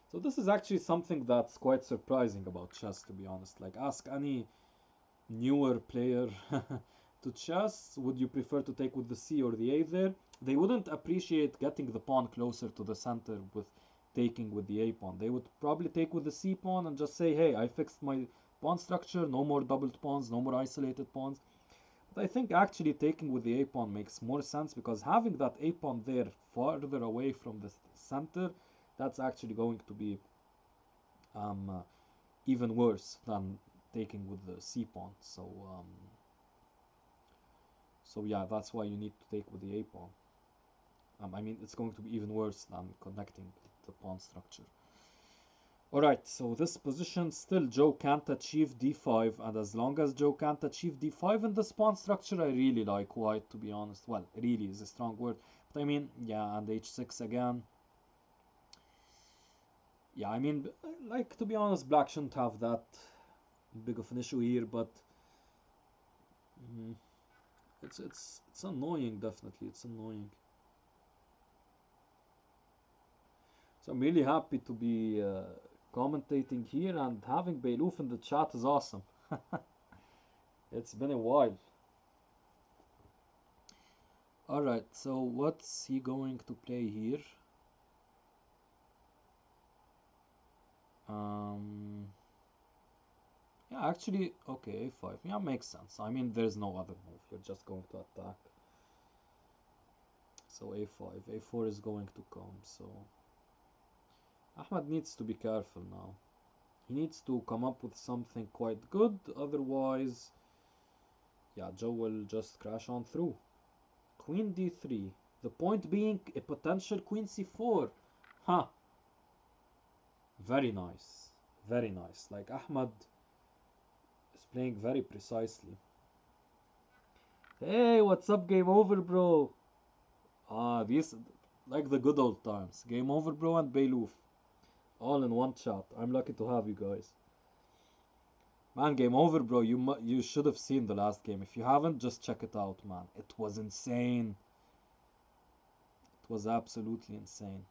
Speaker 1: So this is actually something that's quite surprising about chess, to be honest. Like, ask any newer player to chess, would you prefer to take with the c or the a there? They wouldn't appreciate getting the pawn closer to the center with taking with the a pawn. They would probably take with the c pawn and just say, hey, I fixed my pawn structure, no more doubled pawns, no more isolated pawns. But I think actually taking with the a pawn makes more sense, because having that a pawn there farther away from the center, that's actually going to be um, uh, even worse than taking with the c pawn. So yeah, that's why you need to take with the a pawn. I mean, it's going to be even worse than connecting the pawn structure. Alright, so this position, still Joe can't achieve d5, and as long as Joe can't achieve d5 in this pawn structure, I really like white, to be honest. Well, really is a strong word, but I mean, yeah, and h6 again. Yeah, I mean, like, to be honest, black shouldn't have that big of an issue here, but mm, it's annoying, definitely, it's annoying. So I'm really happy to be commentating here, and having Beiluf in the chat is awesome. It's been a while. Alright, so what's he going to play here? Um, yeah, actually, okay, a5. Yeah, makes sense. I mean, there's no other move. You're just going to attack. So a5. a4 is going to come, so Ahmed needs to be careful now. He needs to come up with something quite good, otherwise, yeah, Joe will just crash on through. Queen d3. The point being a potential queen c4. Huh. Very nice. Very nice. Like, Ahmed is playing very precisely. Hey, what's up, game over, bro? These, like the good old times. Game over, bro, and Beiluf. All in one chat. I'm lucky to have you guys. Man, game over, bro. You should have seen the last game. If you haven't, just check it out, man. It was insane. It was absolutely insane.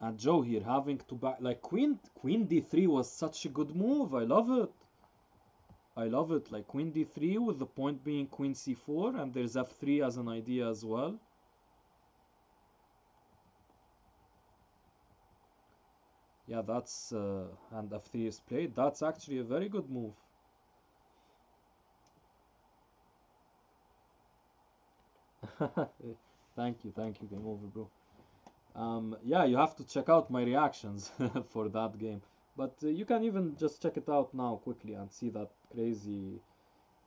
Speaker 1: And Joe here having to back, like, queen d3 was such a good move. I love it. I love it. Like, queen d3 with the point being queen c4, and there's f3 as an idea as well. Yeah, that's and f3 is played. That's actually a very good move. Thank you, game over, bro. Yeah, you have to check out my reactions for that game. But you can even just check it out now quickly and see that crazy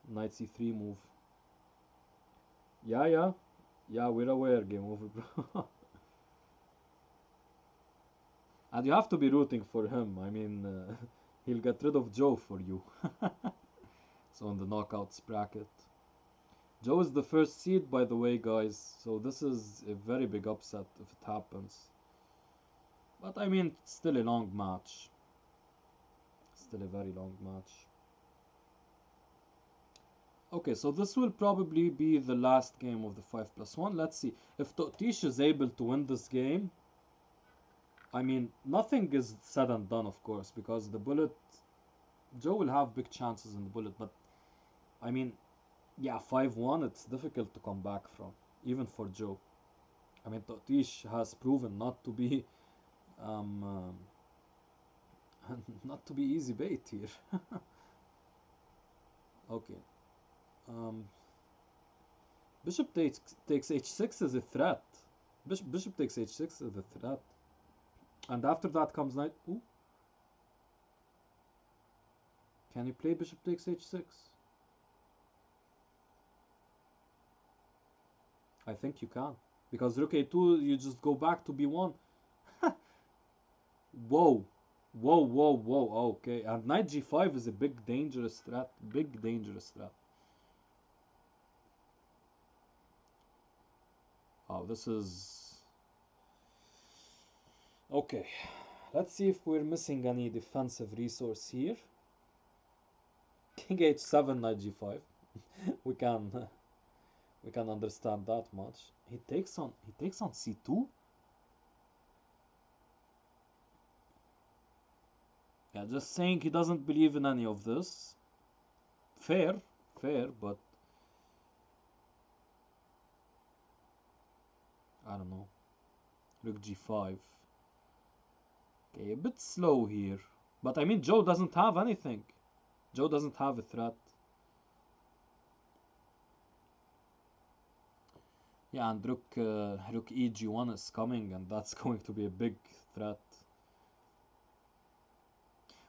Speaker 1: knight c3 move. Yeah. Yeah, we're aware, game over, bro. And you have to be rooting for him. I mean, he'll get rid of Joe for you. So in the knockouts bracket. Joe is the first seed, by the way, guys. So this is a very big upset if it happens. But I mean, still a long match. Still a very long match. Okay, so this will probably be the last game of the 5+1. Let's see. If Totish is able to win this game, I mean, nothing is said and done, of course, because the bullet, Joe will have big chances in the bullet, but I mean, yeah, 5-1, it's difficult to come back from, even for Joe. I mean, Totish has proven not to be, um, not to be easy bait here. Okay. Um, Bishop takes h6 as a threat. Bishop takes h6 as a threat. And after that comes knight. Ooh. Can you play bishop takes h6? I think you can. Because rook a2, you just go back to b1. Whoa. Whoa, whoa, whoa. Okay, and knight g5 is a big dangerous threat. Big dangerous threat. Oh, this is okay. Let's see if we're missing any defensive resource here. King h7, knight g5. we can we can understand that much. He takes on c2. Yeah, just saying he doesn't believe in any of this. Fair, fair, but I don't know. Rook g5. Okay, a bit slow here. But I mean, Joe doesn't have anything. Joe doesn't have a threat. Yeah, and rook eg1 is coming, and that's going to be a big threat.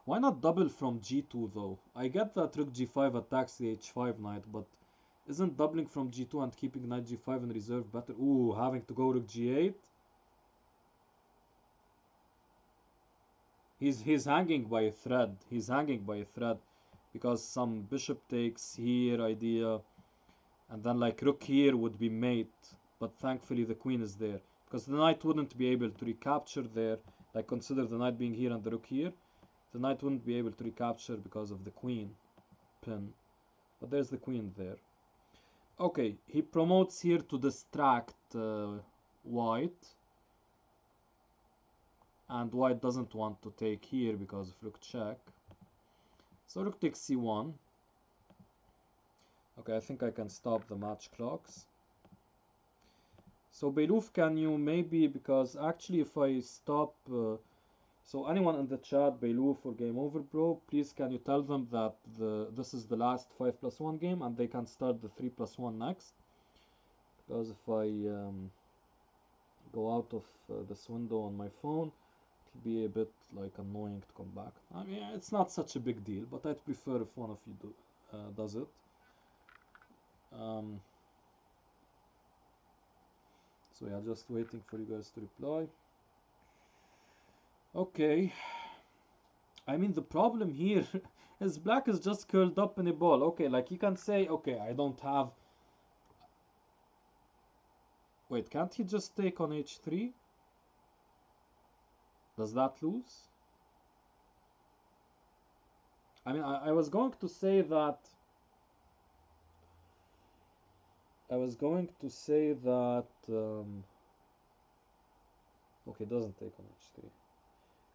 Speaker 1: Why not double from g2 though? I get that rook g5 attacks the h5 knight, but isn't doubling from g2 and keeping knight g5 in reserve better? Ooh, having to go rook g8. He's hanging by a thread. He's hanging by a thread because some bishop takes here idea, and then like rook here would be mate, but thankfully the queen is there because the knight wouldn't be able to recapture there. Like consider the knight being here and the rook here. The knight wouldn't be able to recapture because of the queen pin, but there's the queen there. Okay, he promotes here to distract white, and white doesn't want to take here because of rook check. So rook takes c1. Okay, I think I can stop the match clocks. So Beiluf, can you maybe, because actually if I stop so anyone in the chat, Beiluf or Game Over Bro, please can you tell them that this is the last 5+1 game and they can start the 3+1 next. Because if I go out of this window on my phone, it'll be a bit like annoying to come back. I mean, it's not such a big deal, but I'd prefer if one of you does it. So yeah, just waiting for you guys to reply. Okay. I mean, the problem here is black is just curled up in a ball. Okay, like you can say, okay, I don't have... Wait, can't he just take on h3? Does that lose? I mean, I was going to say that... Okay, doesn't take on h3.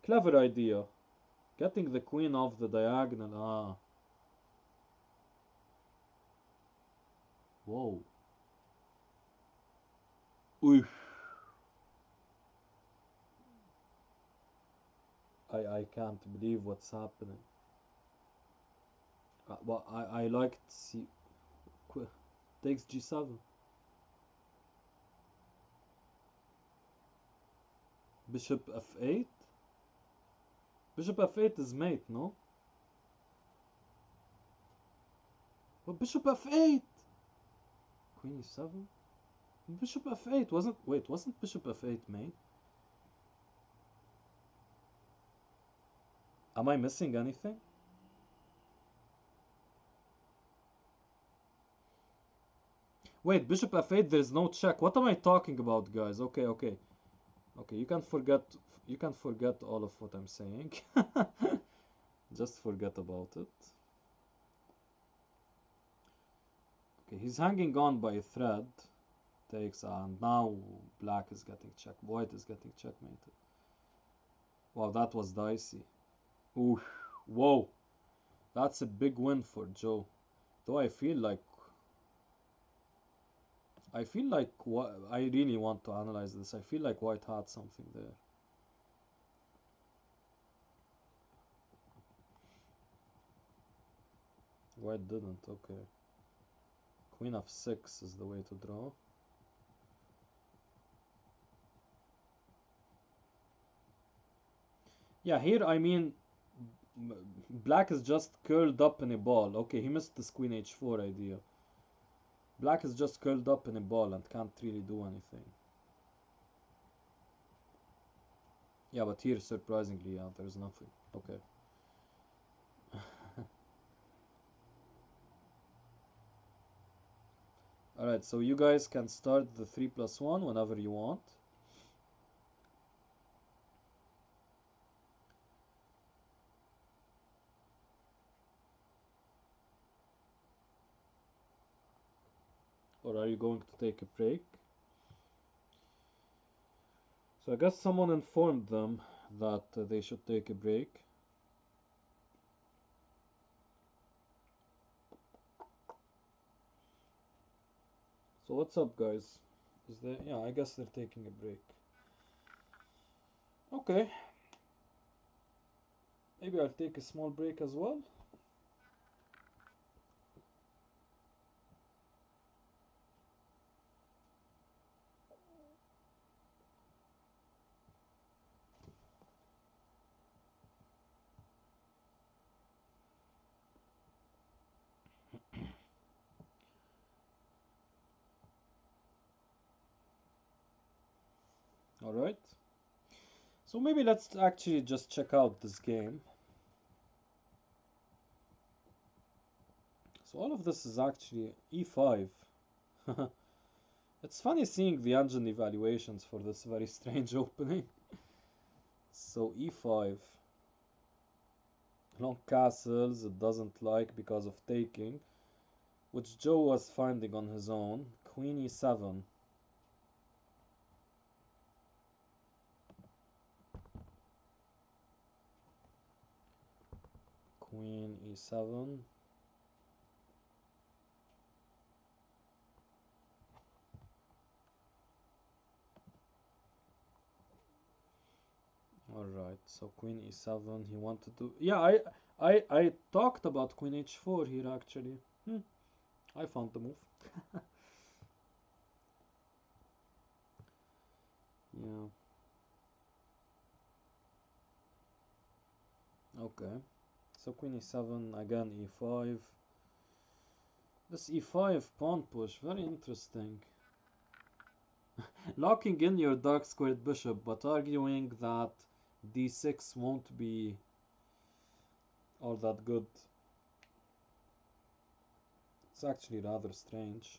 Speaker 1: Clever idea. Getting the queen off the diagonal. Ah. Whoa. Oof. I can't believe what's happening. Well, I liked see takes g7. Bishop f8. Bishop f8 is mate, no? Well, bishop f8. Queen e7. Bishop f8 wasn't. Wait, wasn't bishop f8 mate? Am I missing anything? Wait, bishop f8, there's no check. What am I talking about, guys? Okay, okay. Okay, you can forget all of what I'm saying. Just forget about it. Okay, he's hanging on by a thread. Takes, and now black is getting check. White is getting checkmated. Wow, that was dicey. Ooh, whoa. That's a big win for Joe. Though I feel like I really want to analyze this. I feel like white had something there. White didn't, okay. Queen f6 is the way to draw. Yeah, here I mean, black is just curled up in a ball. Okay, he missed this queen h4 idea. Black is just curled up in a ball and can't really do anything. Yeah, but here, surprisingly, yeah, there's nothing. Okay. Alright, so you guys can start the 3+1 whenever you want. Or are you going to take a break? So I guess someone informed them that they should take a break. So what's up, guys? Is there? Yeah, I guess they're taking a break. Okay. Maybe I'll take a small break as well. Alright. So maybe let's actually just check out this game. So all of this is actually e5. It's funny seeing the engine evaluations for this very strange opening. So e5. Long castles it doesn't like because of taking, which Joe was finding on his own. Queen e7. Queen e7. Alright, so Queen e7, he wanted to... Yeah, I talked about Queen h4 here actually. I found the move. Yeah. Okay. So Queen e7, again e5. This e5 pawn push, very interesting. Locking in your dark squared bishop, but arguing that d6 won't be all that good. It's actually rather strange.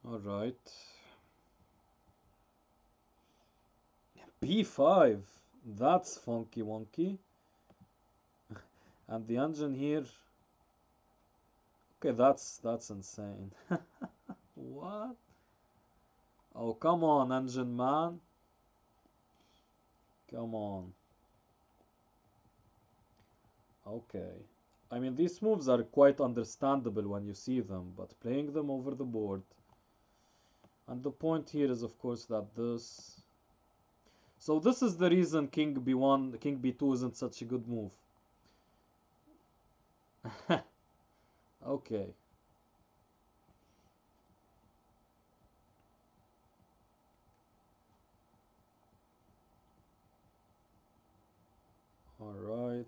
Speaker 1: Alright. b5. That's funky wonky. And the engine here. Okay, that's insane. What? Oh, come on, engine man. Come on. Okay. I mean, these moves are quite understandable when you see them, but playing them over the board. And the point here is, of course, that this... So this is the reason King b1, King b2 isn't such a good move. Okay. Alright.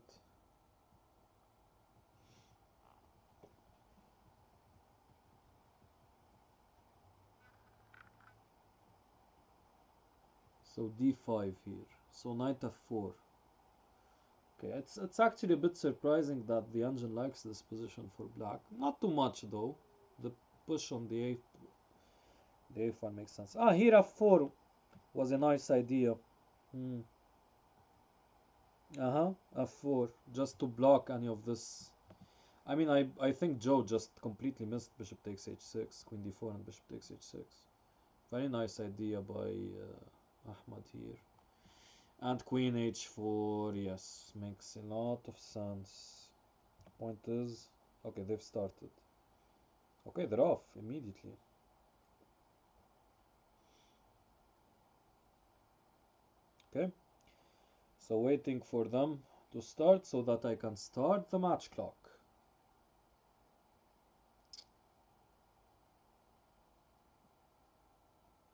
Speaker 1: So d5 here. So knight f4. Okay, it's actually a bit surprising that the engine likes this position for black. Not too much though. The push on the a file makes sense. Ah, here f4 was a nice idea. Hmm. Uh-huh, f4, just to block any of this. I mean, I think Joe just completely missed bishop takes h6, queen d4 and bishop takes h6. Very nice idea by Ahmad here. And queen h4, yes, makes a lot of sense. Point is, okay, they've started. Okay, they're off immediately. Okay, so waiting for them to start so that I can start the match clock.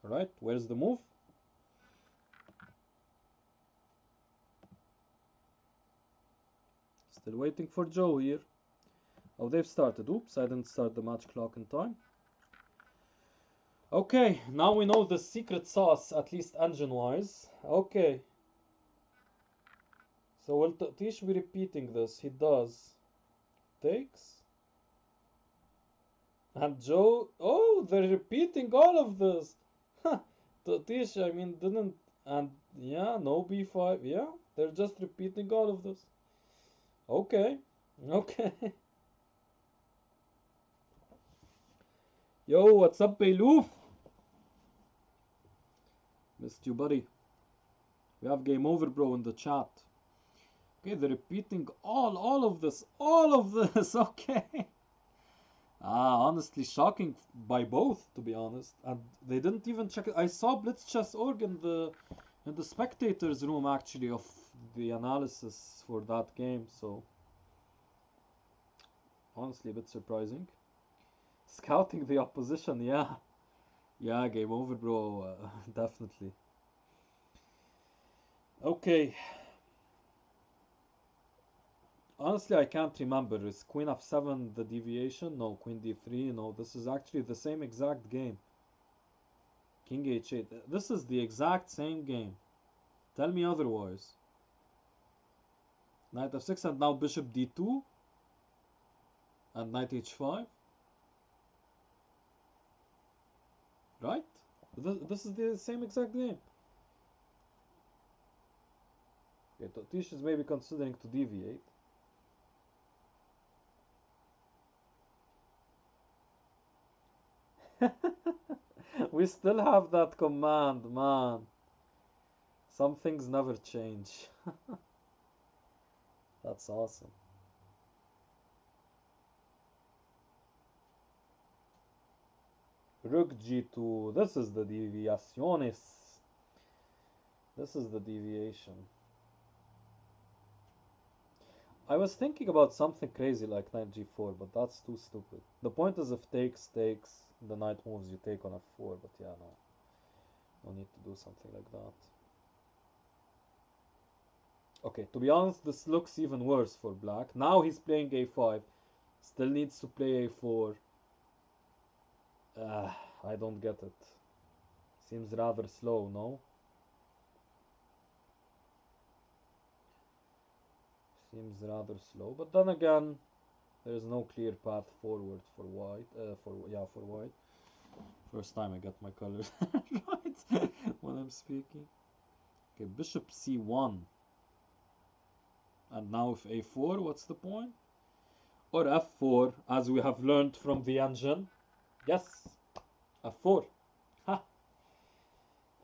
Speaker 1: Alright, where's the move? Still waiting for Joe here. Oh, they've started. Oops, I didn't start the match clock in time. Okay, now we know the secret sauce, at least engine-wise. Okay. So will Tish be repeating this? He does. Takes. And Joe... Oh, they're repeating all of this. Tish, I mean, didn't... And yeah, no B5. Yeah, they're just repeating all of this. Okay. Okay. Yo, what's up, Beiloof? Missed you, buddy. We have game over, bro, in the chat. Okay, they're repeating all of this. All of this, okay. Honestly, shocking by both, to be honest. And they didn't even check it. I saw blitzchessorg in the spectators room, actually, of the analysis for that game, so... Honestly, a bit surprising. Scouting the opposition, yeah. Yeah, game over, bro. Definitely. Okay. Honestly, I can't remember. Is queen f7 the deviation? No, queen d3. No, this is actually the same exact game. King h8. This is the exact same game. Tell me otherwise. Knight f6 and now bishop d2. And knight h5. Right? This is the same exact game. Okay, Tish is maybe considering to deviate. We still have that command, man. Some things never change. That's awesome. Rook g2. This is the deviaciones. This is the deviation. I was thinking about something crazy like knight g4, but that's too stupid. The point is if takes, the knight moves, you take on f4, but yeah, no. No need to do something like that. Okay, to be honest, this looks even worse for black. Now he's playing a5. Still needs to play a4. I don't get it. Seems rather slow, no? Seems rather slow, but then again, there is no clear path forward for white. For white. First time I get my colors right when I'm speaking. Okay, bishop c1. And now if a4, what's the point? Or f4, as we have learned from the engine. Yes, f4. Ha!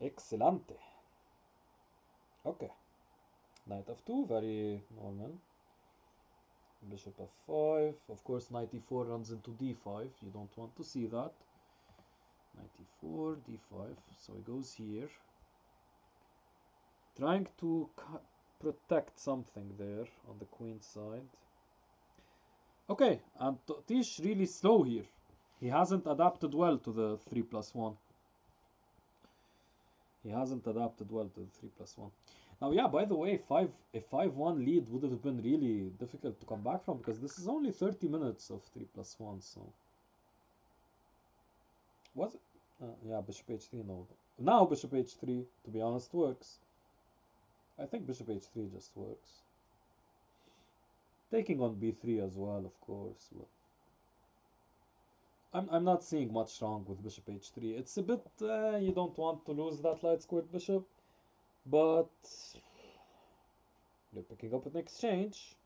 Speaker 1: Excelente. Okay. Knight f2, very normal. Bishop f5. Of course, knight e4 runs into d5. You don't want to see that. Knight e4, d5. So he goes here. Trying to protect something there on the queen side. Okay, and Tish really slow here. He hasn't adapted well to the 3+1. He hasn't adapted well to the 3+1. Now, yeah, by the way, a 5-1 lead would have been really difficult to come back from because this is only 30 minutes of 3+1, so... Was it? Yeah, bishop h3, no. Now bishop h3, to be honest, works. I think bishop h3 just works. Taking on b3 as well, of course. But I'm not seeing much wrong with bishop h3. It's a bit, you don't want to lose that light squared bishop, but you're picking up an exchange.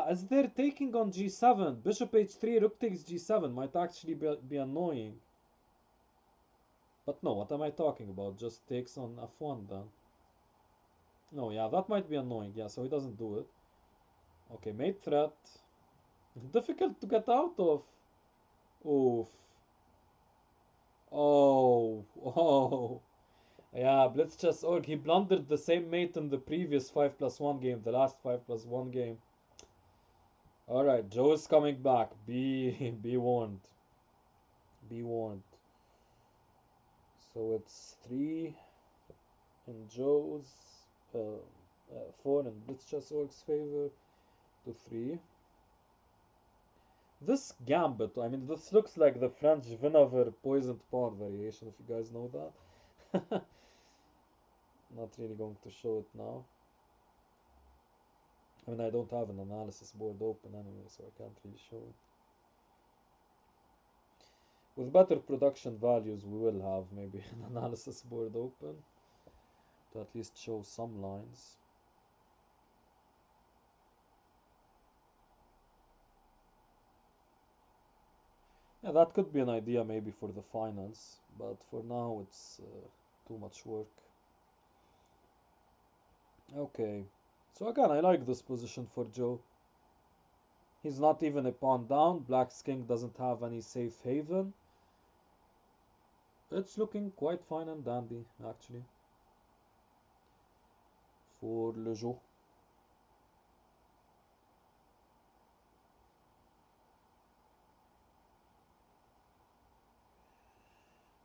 Speaker 1: As they're taking on g7, bishop h3, rook takes g7 might actually be annoying. But no, what am I talking about? Just takes on f1 then. No, yeah, that might be annoying. Yeah, so he doesn't do it. Okay, mate threat. Difficult to get out of. Oof. Oh, oh. Yeah, blitzchessorg. He blundered the same mate in the previous 5+1 game, the last 5+1 game. Alright, Joe is coming back. Be warned. Be warned. So it's 3 in Joe's, 4 in blitzchessorg's favor to 3. This gambit, I mean, this looks like the French Vinegar poisoned pawn variation, if you guys know that. Not really going to show it now. I mean, I don't have an analysis board open anyway, so I can't really show it. With better production values, we will have maybe an analysis board open to at least show some lines. Yeah, that could be an idea maybe for the finals, but for now it's too much work. Okay, so again, I like this position for Joe. He's not even a pawn down. Black's king doesn't have any safe haven. It's looking quite fine and dandy, actually, for le jeu.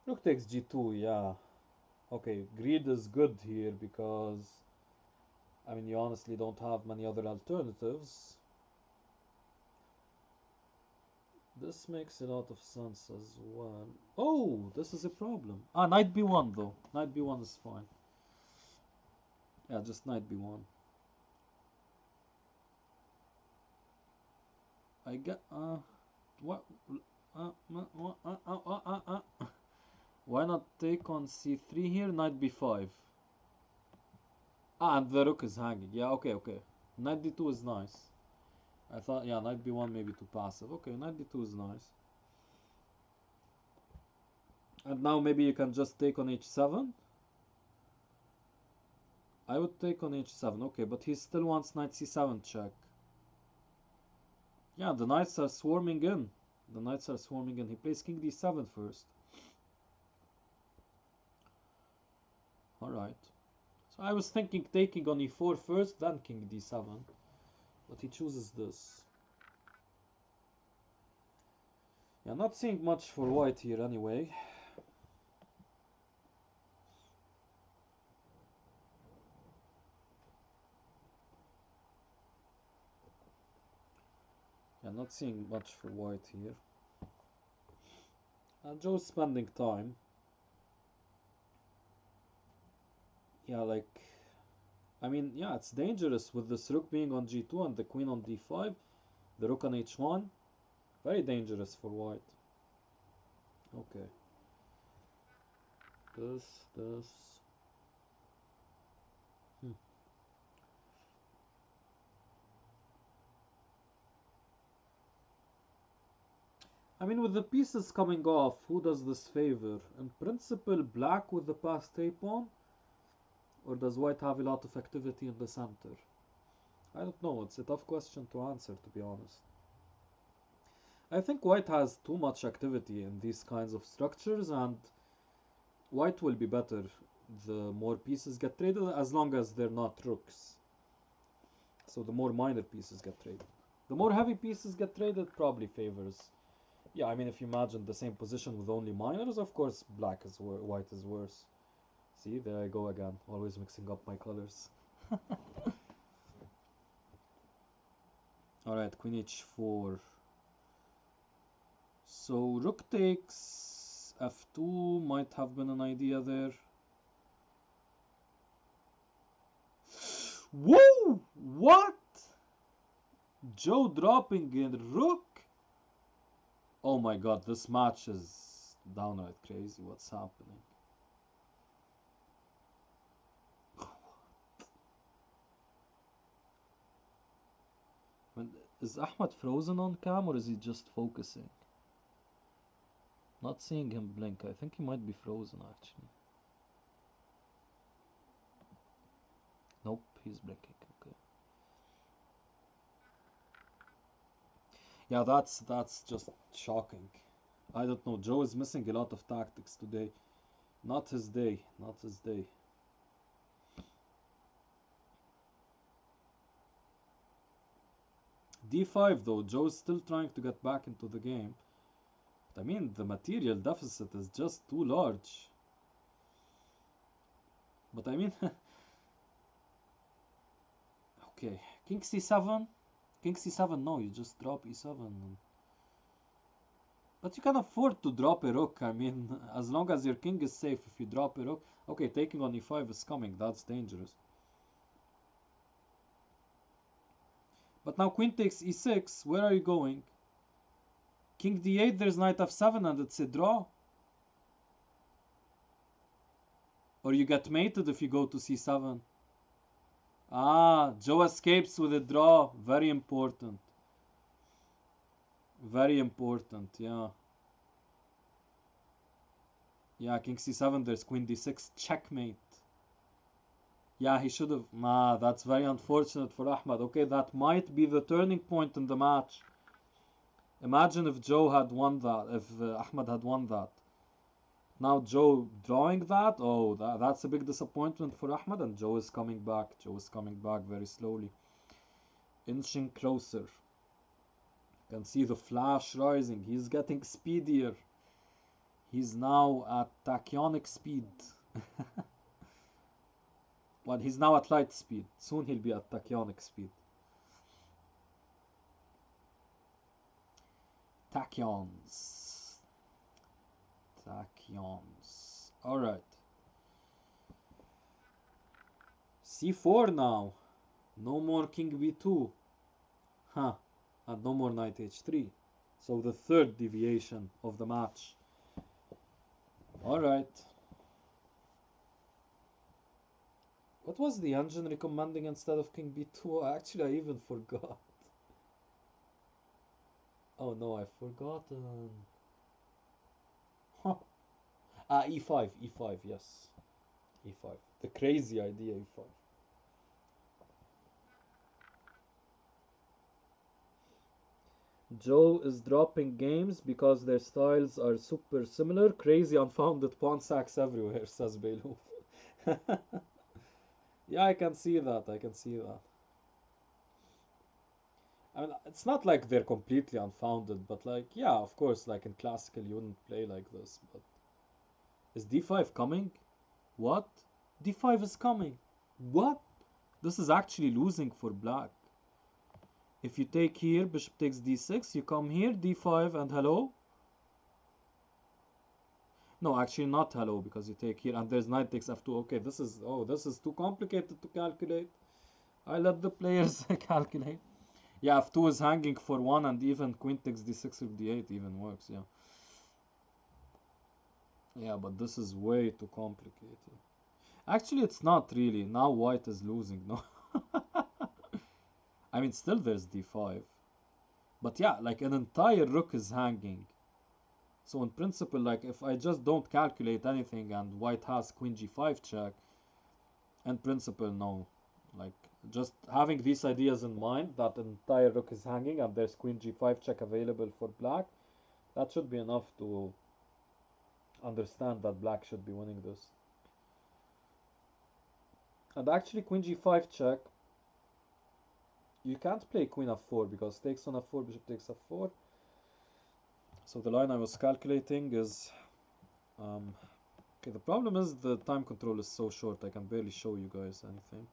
Speaker 1: Rook takes g2, yeah. Okay, greed is good here because, I mean, you honestly don't have many other alternatives. This makes a lot of sense as well. Oh, this is a problem. Ah, knight b1 though. Knight b1 is fine. Yeah, just knight b1. I get what why not take on c3 here? Knight b5. Ah, and the rook is hanging. Yeah, okay, okay. Knight d2 is nice. I thought, yeah, knight b1 maybe too passive. Okay, knight d2 is nice. And now maybe you can just take on h7. I would take on h7. Okay, but he still wants knight c7 check. Yeah, the knights are swarming in. The knights are swarming in. He plays king d7 first. Alright. So I was thinking taking on e4 first, then king d7. But he chooses this. Yeah, not seeing much for white here anyway. Yeah, not seeing much for white here. And Joe's spending time. Yeah, like, I mean, yeah, it's dangerous with this rook being on g2 and the queen on d5. The rook on h1. Very dangerous for white. Okay. This. I mean, with the pieces coming off, who does this favor? In principle, black with the passed a pawn? Or does white have a lot of activity in the center? I don't know, it's a tough question to answer, to be honest. I think white has too much activity in these kinds of structures, and white will be better the more pieces get traded, as long as they're not rooks. So the more minor pieces get traded. The more heavy pieces get traded probably favors. Yeah, I mean, if you imagine the same position with only minors, of course black is white is worse. See, there I go again, always mixing up my colors. Alright, queen h4. So rook takes f2 might have been an idea there. Whoa! What? Joe dropping in rook? Oh my god, this match is downright crazy. What's happening? Is Ahmed frozen on cam or is he just focusing? Not seeing him blink. I think he might be frozen actually. Nope, he's blinking. Okay. Yeah, that's just shocking. I don't know. Joe is missing a lot of tactics today. Not his day. Not his day. D5 though. Joe's still trying to get back into the game. But I mean, the material deficit is just too large. But I mean, okay, king c7. King c7. No, you just drop e7. But you can afford to drop a rook. I mean, as long as your king is safe, if you drop a rook... Okay, taking on e5 is coming. That's dangerous. But now queen takes e6. Where are you going? King d8, there's knight f7 and it's a draw. Or you get mated if you go to c7. Ah, Joe escapes with a draw. Very important. Very important, yeah. Yeah, king c7, there's queen d6. Checkmate. Yeah, he should have... Nah, that's very unfortunate for Ahmed. Okay, that might be the turning point in the match. Imagine if Joe had won that, if Ahmed had won that. Now Joe drawing that, oh, that's a big disappointment for Ahmed, and Joe is coming back. Joe is coming back very slowly. Inching closer. You can see the flash rising. He's getting speedier. He's now at tachyonic speed. Well, he's now at light speed. Soon he'll be at tachyonic speed. Tachyons. Tachyons. Alright. c4 now. No more king b2. Huh. And no more knight h3. So the third deviation of the match. Alright. What was the engine recommending instead of king b2? Actually, I even forgot. Oh no, I've forgotten. Huh. Ah, e5, e5, yes. e5. The crazy idea, e5. Joe is dropping games because their styles are super similar. Crazy unfounded pawn sacks everywhere, says Beiluf. Yeah, I can see that. I can see that. I mean, it's not like they're completely unfounded, but like, yeah, of course, like in classical, you wouldn't play like this. But is d5 coming? What? d5 is coming. What? This is actually losing for black. If you take here, bishop takes d6, you come here, d5, and hello? No, actually not hello, because you take here, and there's knight takes f2. Okay, this is, oh, this is too complicated to calculate. I let the players calculate. Yeah, f2 is hanging for 1, and even queen takes d6 with d8 even works, yeah. Yeah, but this is way too complicated. Actually, it's not really. Now white is losing, no? I mean, still there's d5. But yeah, like an entire rook is hanging. So in principle, like if I just don't calculate anything and white has queen g5 check, in principle, no. Like just having these ideas in mind that an entire rook is hanging and there's queen g5 check available for black, that should be enough to understand that black should be winning this. And actually queen g5 check, you can't play queen f4 because takes on f4, bishop takes f4. So the line I was calculating is okay, the problem is the time control is so short, I can barely show you guys anything.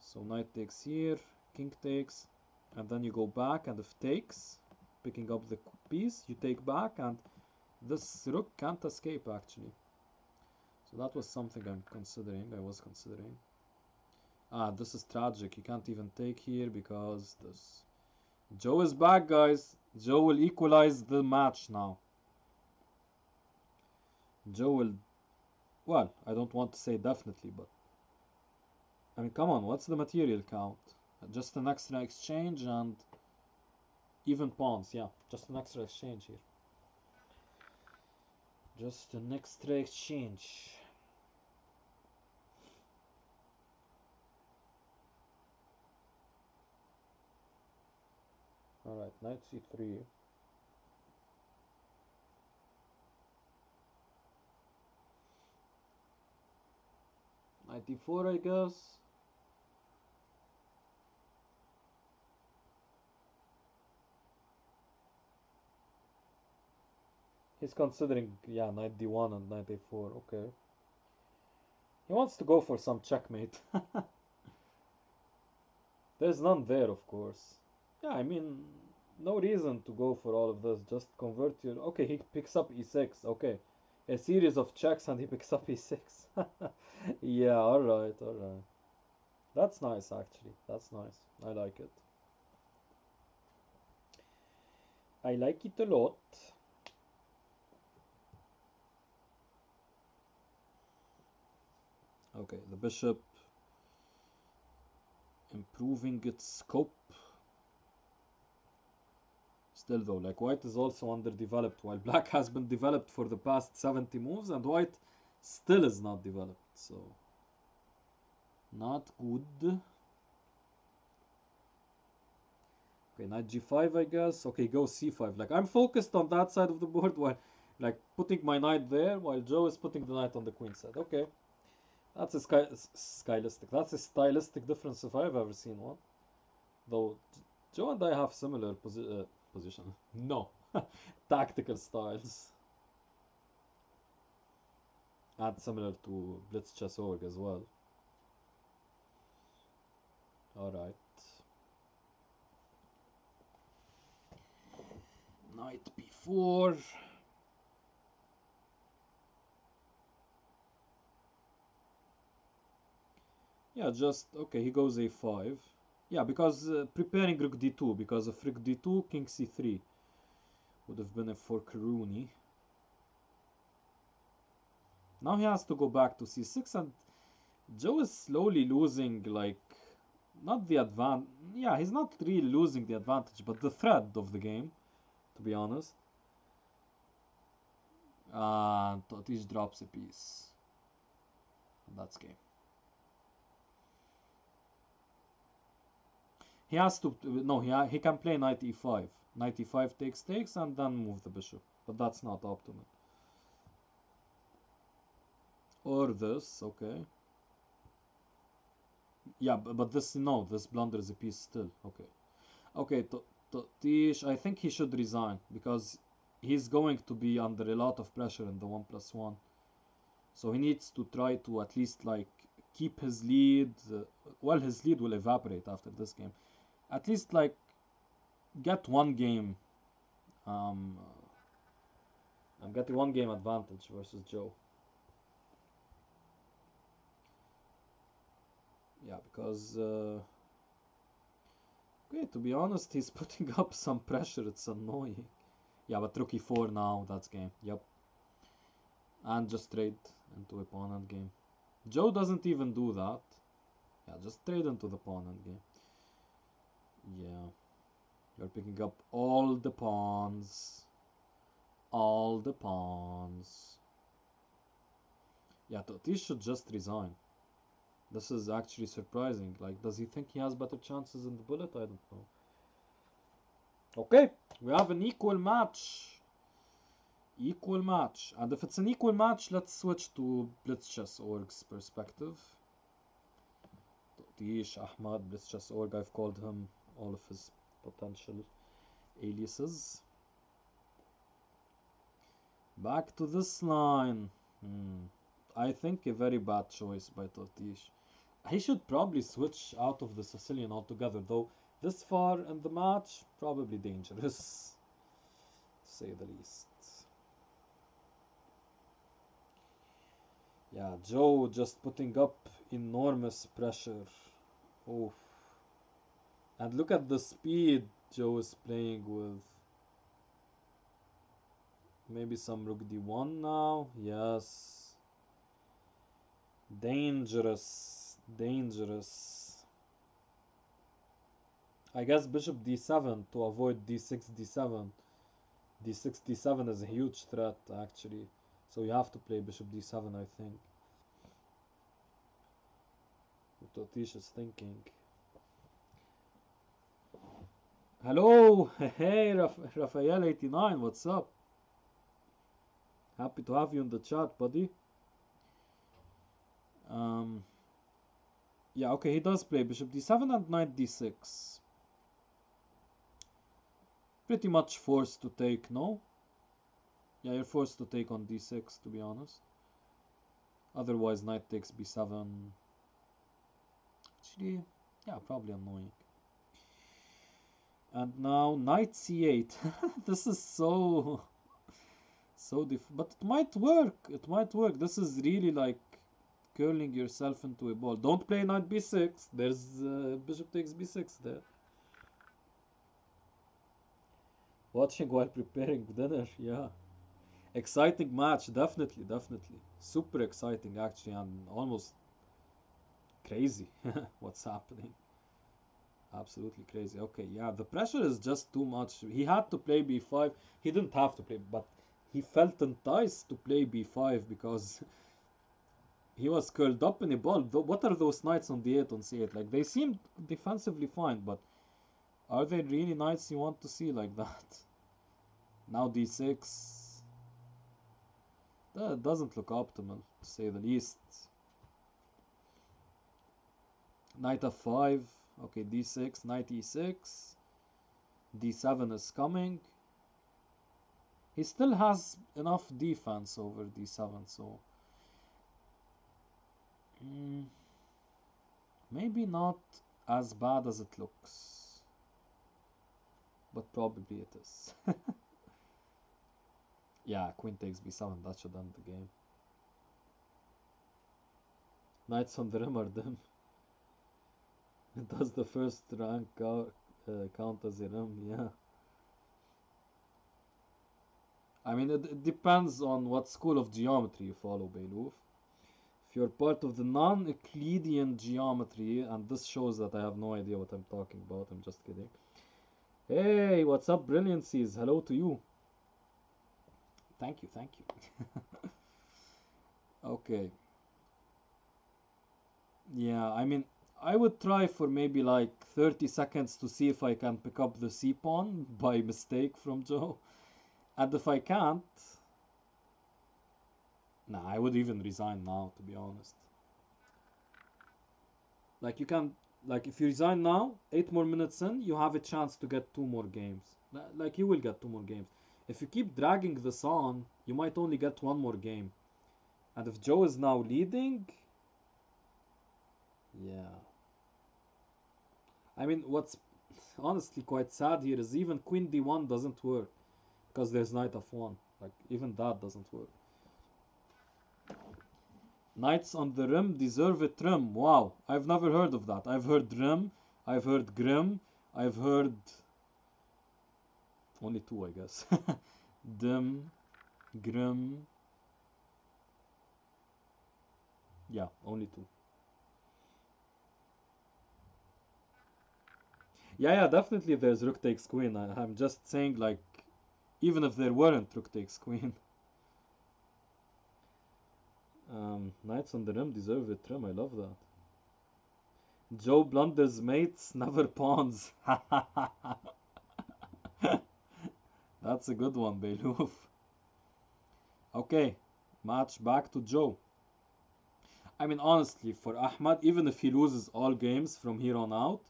Speaker 1: So knight takes here, king takes, and then you go back, and if takes, picking up the piece, you take back, and this rook can't escape actually. So that was something I was considering. Ah, this is tragic, you can't even take here because this... Joe is back, guys. Joe will equalize the match now. Joe will... Well, I don't want to say definitely, but... I mean, come on, what's the material count? Just an extra exchange and... Even pawns, yeah. Just an extra exchange here. Just an extra exchange. Alright, knight c3. Knight d4, I guess. He's considering, yeah, knight d1 and knight a4, okay. He wants to go for some checkmate. There's none there, of course. Yeah, I mean, No reason to go for all of this. Just convert your. Okay, he picks up e6. Okay, a series of checks and he picks up e6. Yeah, alright, alright. That's nice actually. That's nice. I like it. I like it a lot. Okay, the bishop improving its scope. Still though, like white is also underdeveloped, while black has been developed for the past 70 moves, and white still is not developed, so not good. Okay, knight g5, I guess. Okay, go c5. Like, I'm focused on that side of the board while, like, putting my knight there, while Joe is putting the knight on the queen side. Okay, that's a stylistic. That's a stylistic difference if I've ever seen one. Though Joe and I have similar position. No, tactical styles, and similar to blitzchessorg as well. All right. Knight b4. Yeah, just okay. He goes a5. Yeah, because preparing rook d2, because of rook d2, king c3 would have been a fork Rooney. Now he has to go back to c6, and Joe is slowly losing, like, not the advantage. Yeah, he's not really losing the advantage, but the thread of the game, to be honest. And Totish drops a piece. That's game. He has to. No, he can play knight e5. Knight e5 takes, and then move the bishop. But that's not optimal. Or this, okay. Yeah, but this, no, this blunders a piece still. Okay. Okay, Totish, I think he should resign because he's going to be under a lot of pressure in the 1+1. So he needs to try to at least, like, keep his lead. Well, his lead will evaporate after this game. At least, like, get one game. Um, I'm getting one game advantage versus Joe. Yeah, because okay, to be honest, he's putting up some pressure. It's annoying. Yeah, but rook e4 now. That's game. Yep. And just trade into a pawn end game. Joe doesn't even do that. Yeah, just trade into the pawn end game. Yeah. You're picking up all the pawns. All the pawns. Yeah, Totish should just resign. This is actually surprising. Like, does he think he has better chances in the bullet? I don't know. Okay, we have an equal match. Equal match. And if it's an equal match, let's switch to blitzchessorg's perspective. Totish, Ahmad, blitzchessorg, I've called him all of his potential aliases. Back to this line. I think a very bad choice by Totish. He should probably switch out of the Sicilian altogether, though this far in the match, probably dangerous, to say the least. Yeah, Joe just putting up enormous pressure. Oof. And look at the speed Joe is playing with. Maybe some rook d1 now. Yes. Dangerous. Dangerous. I guess bishop d7 to avoid d6 d7. d6 d7 is a huge threat actually. So you have to play bishop d7, I think. Totish is thinking. Hello! Hey, Raphael89, what's up? Happy to have you in the chat, buddy. Yeah, okay, he does play bishop d7 and knight d6. Pretty much forced to take, no? Yeah, you're forced to take on d6, to be honest. Otherwise, knight takes b7. Actually, yeah, probably annoying. And now knight c8. This is so but it might work. It might work. This is really like curling yourself into a ball. Don't play knight b6. There's bishop takes b6 there. Watching while preparing dinner. Yeah. Exciting match. Definitely, definitely. Super exciting actually, and almost crazy what's happening. Absolutely crazy. Okay, yeah, the pressure is just too much. He had to play b5. He didn't have to play, but he felt enticed to play b5 because he was curled up in a ball. What are those knights on d8 on c8? Like, they seem defensively fine, but are they really knights you want to see like that? Now d6. That doesn't look optimal, to say the least. Knight f5. Okay, d6, knight e6. d7 is coming. He still has enough defense over d7, so maybe not as bad as it looks, but probably it is. Yeah, queen takes b7, that should end the game. Knights on the rim are dim. Does the first rank count as a rim? Yeah. I mean, it depends on what school of geometry you follow, Beiluf. If you're part of the non-Euclidean geometry, and this shows that I have no idea what I'm talking about, I'm just kidding. Hey, what's up, Brilliancies? Hello to you. Thank you, thank you. Okay. Yeah, I mean, I would try for maybe like 30 seconds to see if I can pick up the C pawn by mistake from Joe. And if I can't, nah, I would even resign now, to be honest. Like, you can, like, if you resign now, 8 more minutes in, you have a chance to get 2 more games. Like, you will get 2 more games. If you keep dragging this on, you might only get 1 more game. And if Joe is now leading, yeah. I mean, what's honestly quite sad here is even queen d1 doesn't work because there's knight f1. Like, even that doesn't work. Knights on the rim deserve a trim. Wow, I've never heard of that. I've heard rim, I've heard grim, I've heard only two, I guess. Dim, grim. Yeah, only two. Yeah, definitely there's rook takes queen. I'm just saying, like, even if there weren't rook takes queen. Knights on the rim deserve a trim. I love that. Joe blunders mates, never pawns. That's a good one, Beiluf. Okay, match back to Joe. I mean, honestly, for Ahmad, even if he loses all games from here on out,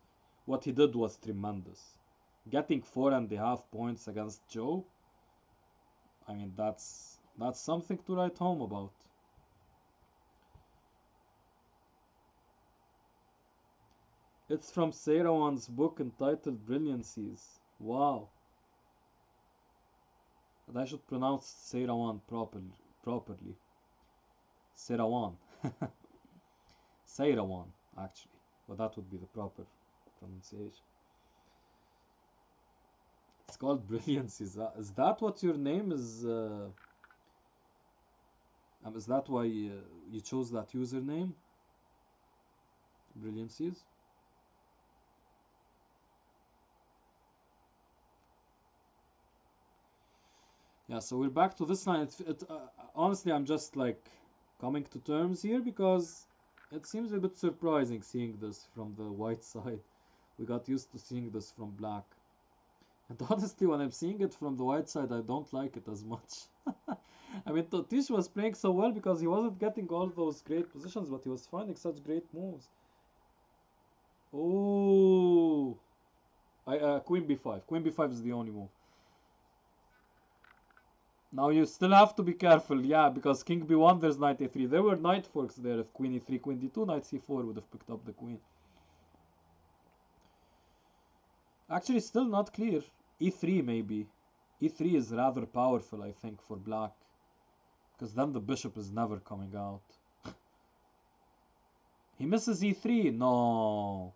Speaker 1: what he did was tremendous. Getting 4.5 points against Joe, I mean, that's something to write home about. It's from Seyrawan's book entitled Brilliancies. Wow. But I should pronounce Seyrawan properly. Seyrawan. Seyrawan, actually. But that would be the proper pronunciation. It's called Brilliancies. Is that what your name is? Is that why you chose that username? Brilliancies? Yeah, so we're back to this line. Honestly, I'm just like coming to terms here because it seems a bit surprising seeing this from the white side. We got used to seeing this from black. And honestly, when I'm seeing it from the white side, I don't like it as much. I mean, Totish was playing so well because he wasn't getting all those great positions, but he was finding such great moves. Oh, Queen b5. Queen b5 is the only move. Now you still have to be careful, yeah, because king b1, there's knight a3. There were knight forks there. If queen e3, queen d2, knight c4 would have picked up the queen. Actually, still not clear. E3 maybe. E3 is rather powerful, I think, for black. Because then the bishop is never coming out. He misses E3. No.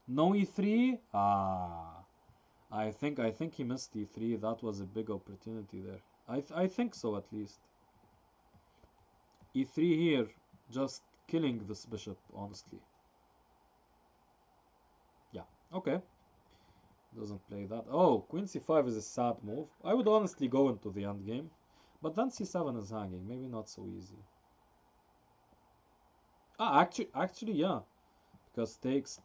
Speaker 1: No E3? Ah. I think he missed E3. That was a big opportunity there. I think so at least. E3 here, just killing this bishop, honestly. Yeah, okay. Doesn't play that. Oh, Queen C5 is a sad move. I would honestly go into the endgame. But then C7 is hanging. Maybe not so easy. Ah, actually, yeah. Because takes,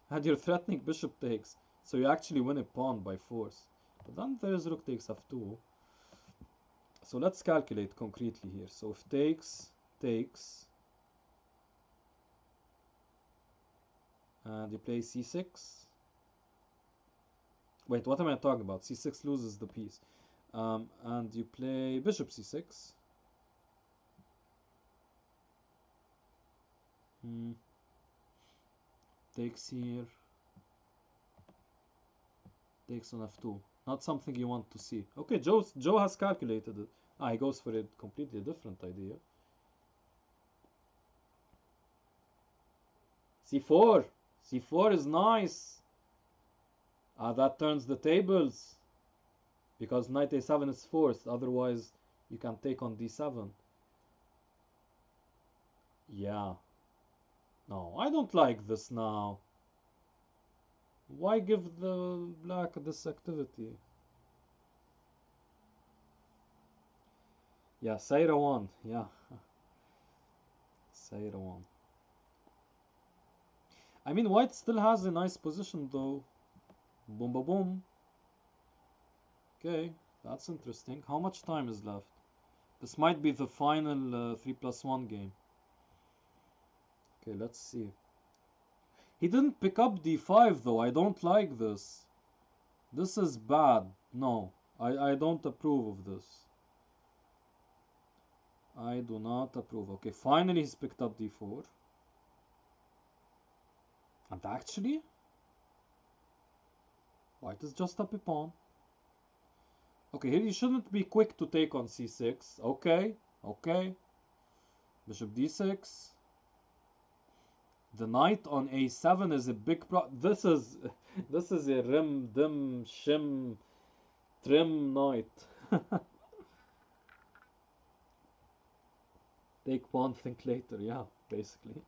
Speaker 1: and you're threatening bishop takes. So you actually win a pawn by force. But then there's rook takes f2. So let's calculate concretely here. So if takes, and you play c6. Wait, what am I talking about? c6 loses the piece. And you play bishop c6. Takes here. Takes on f2. Not something you want to see. Okay, Joe has calculated it. Ah, he goes for a completely different idea. c4. c4 is nice. Ah, that turns the tables. Because knight a7 is forced. Otherwise, you can take on d7. Yeah. No, I don't like this now. Why give the black this activity? Yeah, Saira won. Yeah. Saira won. I mean, white still has a nice position though. Boom, boom, boom. Okay, that's interesting. How much time is left? This might be the final 3+1 game. Okay, let's see. He didn't pick up d5 though. I don't like this. This is bad. No, I don't approve of this. I do not approve. Okay, finally he's picked up d4. And actually, white is just up a pawn. Okay, here you shouldn't be quick to take on c6. Okay, okay. Bishop d6. The knight on a7 is a big this is this is a rim dim shim trim knight. Take pawn, think later, yeah, basically.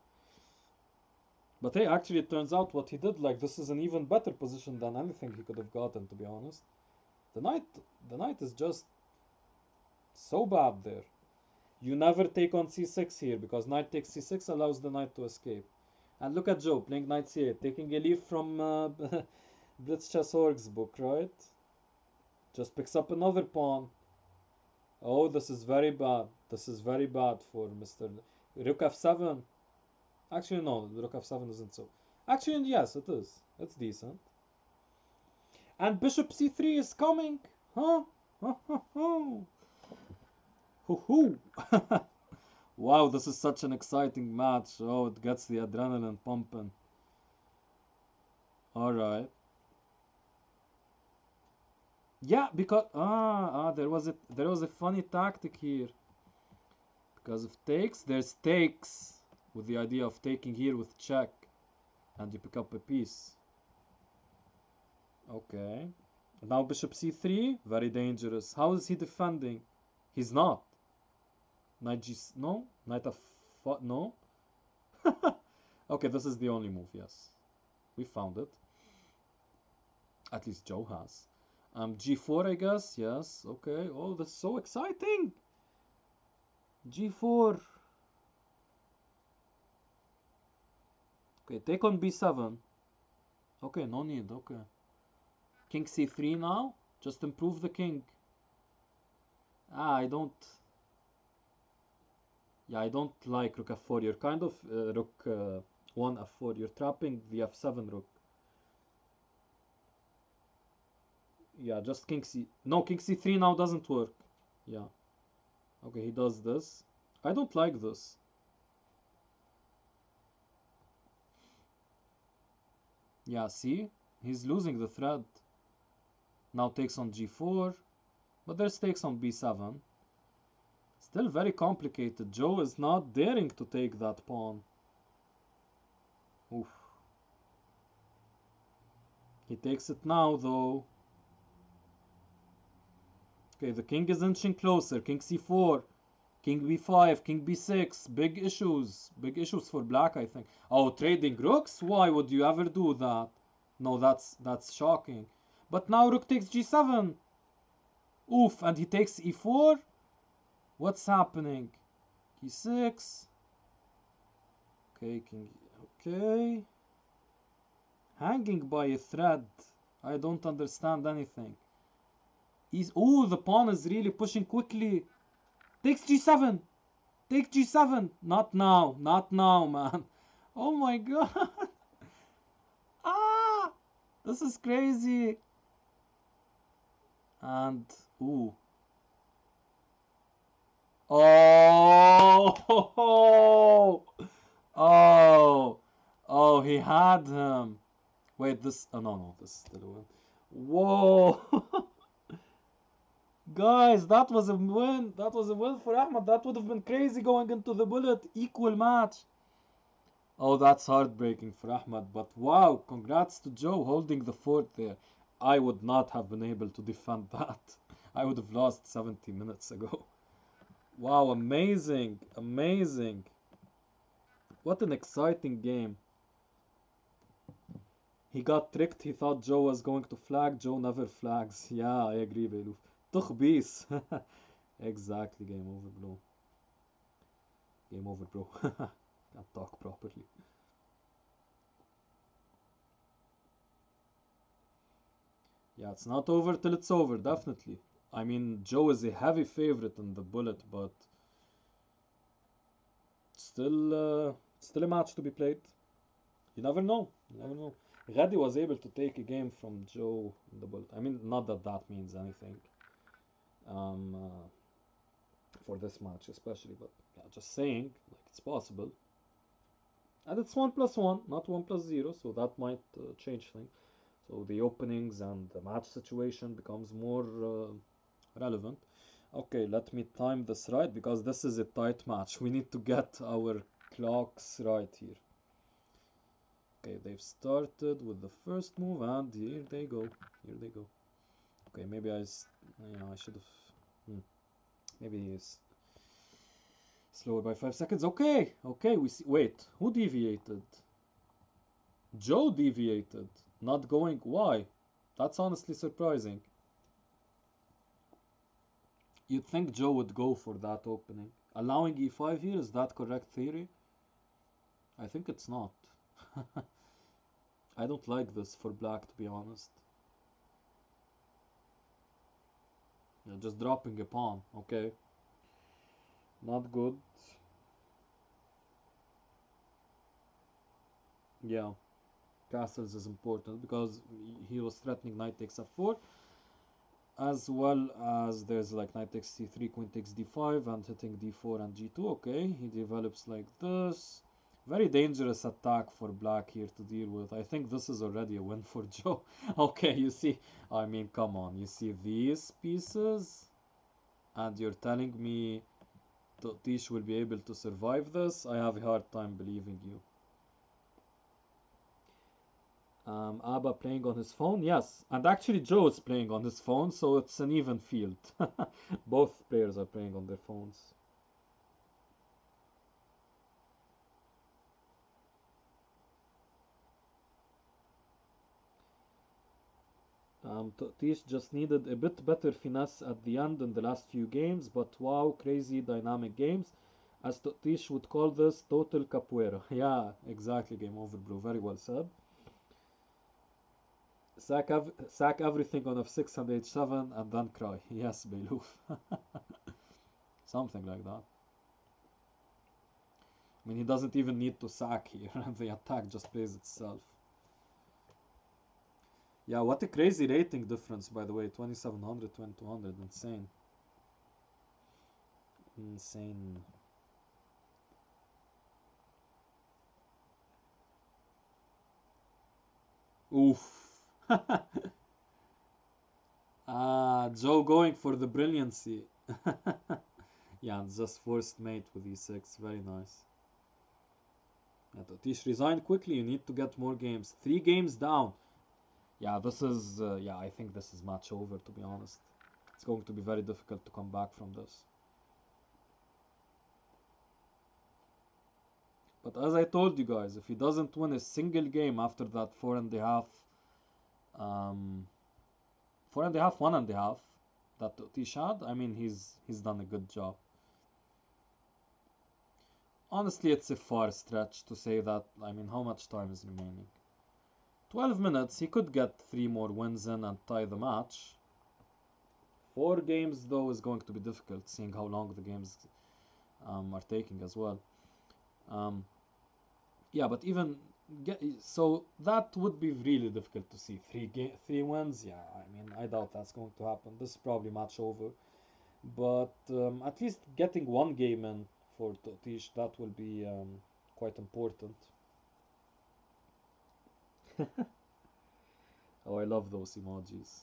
Speaker 1: But hey, actually it turns out what he did, like, this is an even better position than anything he could have gotten, to be honest. The knight is just so bad there. You never take on c6 here, because knight takes c6 allows the knight to escape. And look at Joe playing knight c8, taking a leaf from blitzchessorg's book, right? Just picks up another pawn. Oh, this is very bad. This is very bad for Mr. Rook f7. Actually, no, the rook f7 isn't so. Actually, yes, it is. It's decent. And bishop c3 is coming. Huh? Hoo hoo. Wow, this is such an exciting match. Oh, it gets the adrenaline pumping. Alright. Yeah, because there was a funny tactic here. Because if takes, there's takes with the idea of taking here with check, and you pick up a piece. Okay. Now bishop c3, very dangerous. How is he defending? He's not. Knight g no, knight f no. Okay, this is the only move. Yes, we found it. At least Joe has. G4, I guess. Yes. Okay. Oh, that's so exciting. G4. Okay, take on b7. Okay, no need. Okay. King c3 now. Just improve the king. Ah, I don't. Yeah, I don't like rook f4. You're kind of rook 1 f4. You're trapping the f7 rook. Yeah, just king c. No, king c3 now doesn't work. Yeah. Okay, he does this. I don't like this. Yeah, see? He's losing the thread. Now takes on g4, but there's takes on b7. Still very complicated. Joe is not daring to take that pawn. Oof. He takes it now though. Okay, the king is inching closer. King c4, king b5, king b6. Big issues. Big issues for black, I think. Oh, trading rooks? Why would you ever do that? No, that's shocking. But now rook takes g7. Oof, and he takes e4? What's happening? e6. Okay, king. Okay. Hanging by a thread. I don't understand anything. Oh, the pawn is really pushing quickly. Takes g7. Take g7. Not now. Not now, man. Oh my god. Ah! This is crazy. And, ooh. Oh! Oh! Oh, he had him. Wait, this... Oh, no, this is still a win. Whoa! Guys, that was a win. That was a win for Ahmed. That would have been crazy going into the bullet. Equal match. Oh, that's heartbreaking for Ahmed. But wow, congrats to Joe holding the fort there. I would not have been able to defend that. I would have lost 70 minutes ago. Wow, amazing. Amazing. What an exciting game. He got tricked. He thought Joe was going to flag. Joe never flags. Yeah, I agree, Beiluf. تخبيص. Exactly, game over, bro. Game over, bro. Can't talk properly. Yeah, it's not over till it's over, definitely. I mean, Joe is a heavy favorite in the bullet, but still a match to be played. You never know. You never know. Ghadi was able to take a game from Joe in the bullet. I mean, not that that means anything. Um, uh, for this match especially, but yeah, just saying, like it's possible. And it's 1+1, not 1+0, so that might change things. So the openings and the match situation becomes more relevant. Okay, let me time this right because this is a tight match. We need to get our clocks right here. Okay, they've started with the first move and here they go. Here they go. Okay, maybe I should have. Maybe slower by 5 seconds. Okay, okay, we see. Wait, who deviated? Joe deviated. Not going. Why? That's honestly surprising. You'd think Joe would go for that opening. Allowing e5 here, is that correct theory? I think it's not. I don't like this for black, to be honest. Yeah, just dropping a pawn. Okay. Not good. Yeah. Castles is important because he was threatening knight takes f4, as well as there's like knight takes c3, queen takes d5, and hitting d4 and g2. Okay, he develops like this. Very dangerous attack for black here to deal with. I think this is already a win for Joe. Okay, you see, I mean, come on, you see these pieces, and you're telling me Tish will be able to survive this? I have a hard time believing you. Abba playing on his phone, yes, and actually Joe is playing on his phone, so it's an even field. Both players are playing on their phones. Tish just needed a bit better finesse at the end in the last few games, but wow, crazy dynamic games. As Tish would call this, total capoeira. Yeah, exactly, game over, bro. Very well said. Sack everything on f6 and h7 and then cry. Yes, Beiluf. Something like that. I mean, he doesn't even need to sack here, and the attack just plays itself. Yeah, what a crazy rating difference, by the way. 2700, 2200. Insane. Insane. Oof. Ah, Joe going for the brilliancy. Yeah, and just forced mate with e6. Very nice. Yeah, Totish resigned quickly. You need to get more games. 3 games down. Yeah, this is. Yeah, I think this is match over, to be honest. It's going to be very difficult to come back from this. But as I told you guys, if he doesn't win a single game after that 4.5, 1.5, that Totish had, I mean, he's done a good job. Honestly, it's a far stretch to say that. I mean, how much time is remaining? 12 minutes. He could get 3 more wins in and tie the match. 4 games, though, is going to be difficult, seeing how long the games are taking as well. Yeah, but even so, that would be really difficult to see. 3 wins. Yeah, I mean, I doubt that's going to happen. This is probably match over. But at least getting 1 game in for Totish, that will be quite important. Oh, I love those emojis.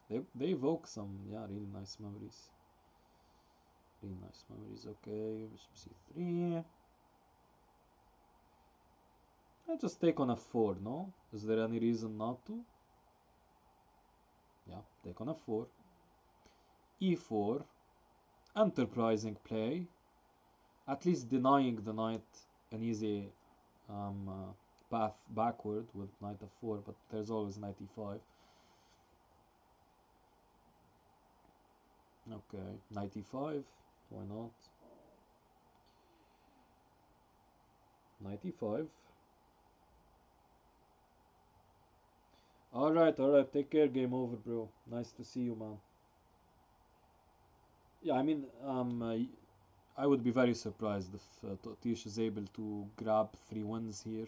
Speaker 1: They evoke some, yeah, really nice memories. Really nice memories. Okay, bishop c3. I just take on f4, no? Is there any reason not to? Yeah, take on f4. e4. Enterprising play. At least denying the knight an easy path backward with knight f4, but there's always knight e5. Okay, knight e5, why not? Knight e5. Alright, take care, game over, bro. Nice to see you, man. Yeah, I mean, I would be very surprised if Totish is able to grab 3 wins here.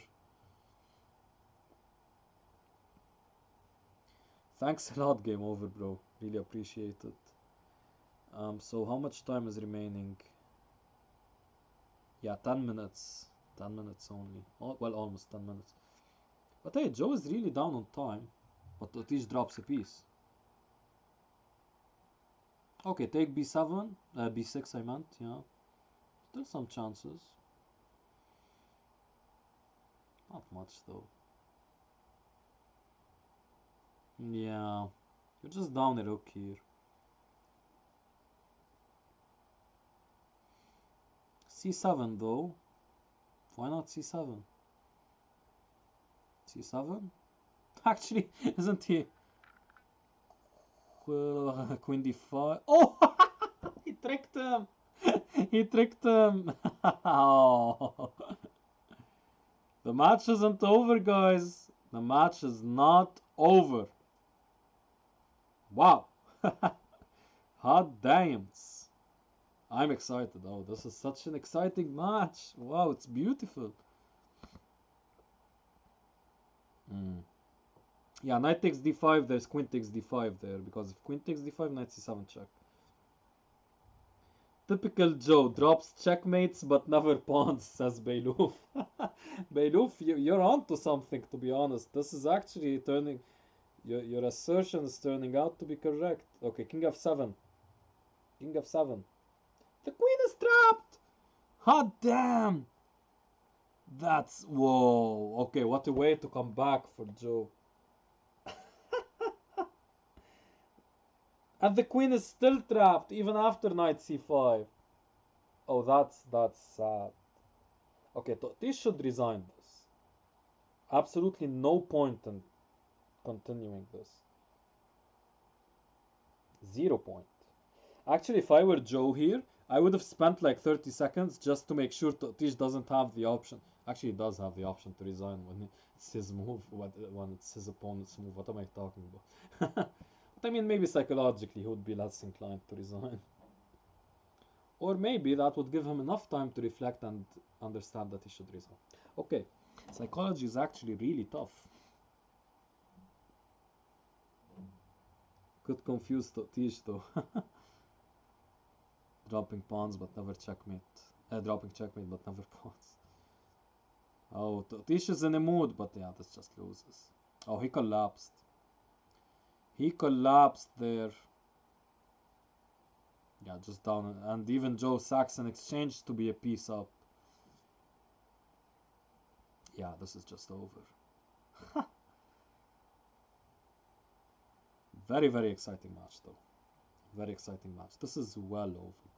Speaker 1: Thanks a lot, game over, bro. Really appreciate it. So how much time is remaining? Yeah, 10 minutes. 10 minutes only. Oh, well, almost 10 minutes. But hey, Joe is really down on time. But Totish drops a piece. Okay, take b7. b6 I meant, yeah. Still some chances. Not much though. Yeah. You're just down a rook here. c7 though. Why not c7? c7? Actually, isn't he? Queen d5. Oh! He tricked him! He tricked him! Oh. The match isn't over, guys. The match is not over. Wow. Hot damns. I'm excited. Oh, this is such an exciting match. Wow, it's beautiful. Yeah, knight takes d5, there's queen takes d5 there, because if queen takes d5, knight c7 check. Typical Joe, drops checkmates but never pawns, says Beiluf. Beiluf, you're onto something, to be honest. This is actually turning, your assertion is turning out to be correct. Okay, king f7. King f7. The queen is trapped! Hot damn! That's, whoa. Okay, what a way to come back for Joe. And the queen is still trapped even after knight c5. Oh, that's sad. Okay, this should resign this. Absolutely no point in continuing this. 0 point. Actually, if I were Joe here, I would have spent like 30 seconds just to make sure Totish doesn't have the option. Actually, he does have the option to resign when it's his move, when it's his opponent's move. What am I talking about? But I mean, maybe psychologically he would be less inclined to resign. Or maybe that would give him enough time to reflect and understand that he should resign. Okay, psychology is actually really tough. Could confuse Totish though. Dropping pawns but never checkmate. Dropping checkmate but never pawns. Oh, Totish is in a mood, but yeah, this just loses. Oh, he collapsed. He collapsed there. Yeah, just down. And even Joe Saxon exchanged to be a piece up. Yeah, this is just over. Very, very exciting match, though. Very exciting match. This is well over.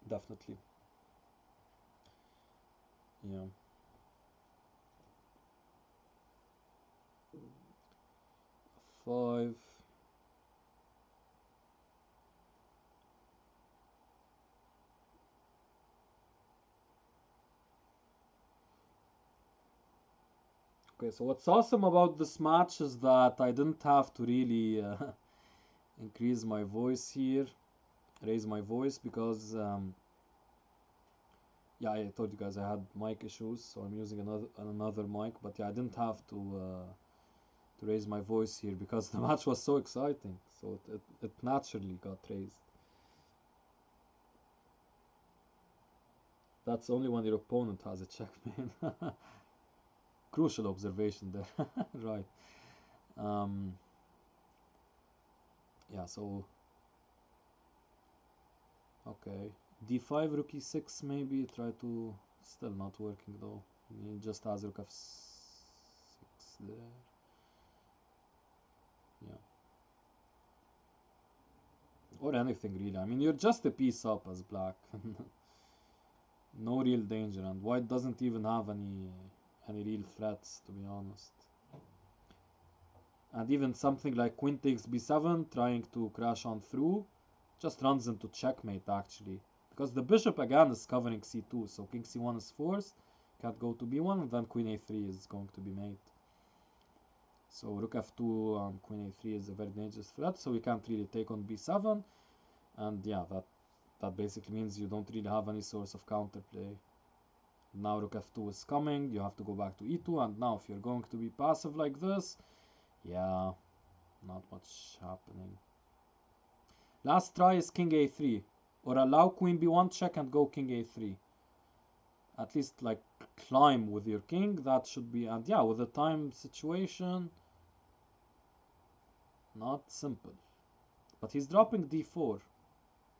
Speaker 1: Definitely. Yeah. Five. Okay, so what's awesome about this match is that I didn't have to really increase my voice here, raise my voice, because yeah, I told you guys I had mic issues, so I'm using another mic. But yeah, I didn't have to raise my voice here because the match was so exciting, so it naturally got raised. That's only when your opponent has a checkmate. Crucial observation there. Right. Um, yeah, so okay. D5, rook e6, maybe try to. Still not working though. He just has rook f6 there. Yeah. Or anything really. I mean, you're just a piece up as black. No real danger, and white doesn't even have any real threats, to be honest. And even something like queen takes b7, trying to crash on through, just runs into checkmate actually. Because the bishop again is covering c2, so king c1 is forced, can't go to b1, and then queen a3 is going to be made. So rook f2 and queen a3 is a very dangerous threat, so we can't really take on b7. And yeah, that basically means you don't really have any source of counterplay. Now rook f2 is coming, you have to go back to e2, and now if you're going to be passive like this, yeah, not much happening. Last try is king a3, or allow queen b1 check and go king a3. At least like climb with your king, that should be, and yeah, with the time situation, not simple. But he's dropping d4.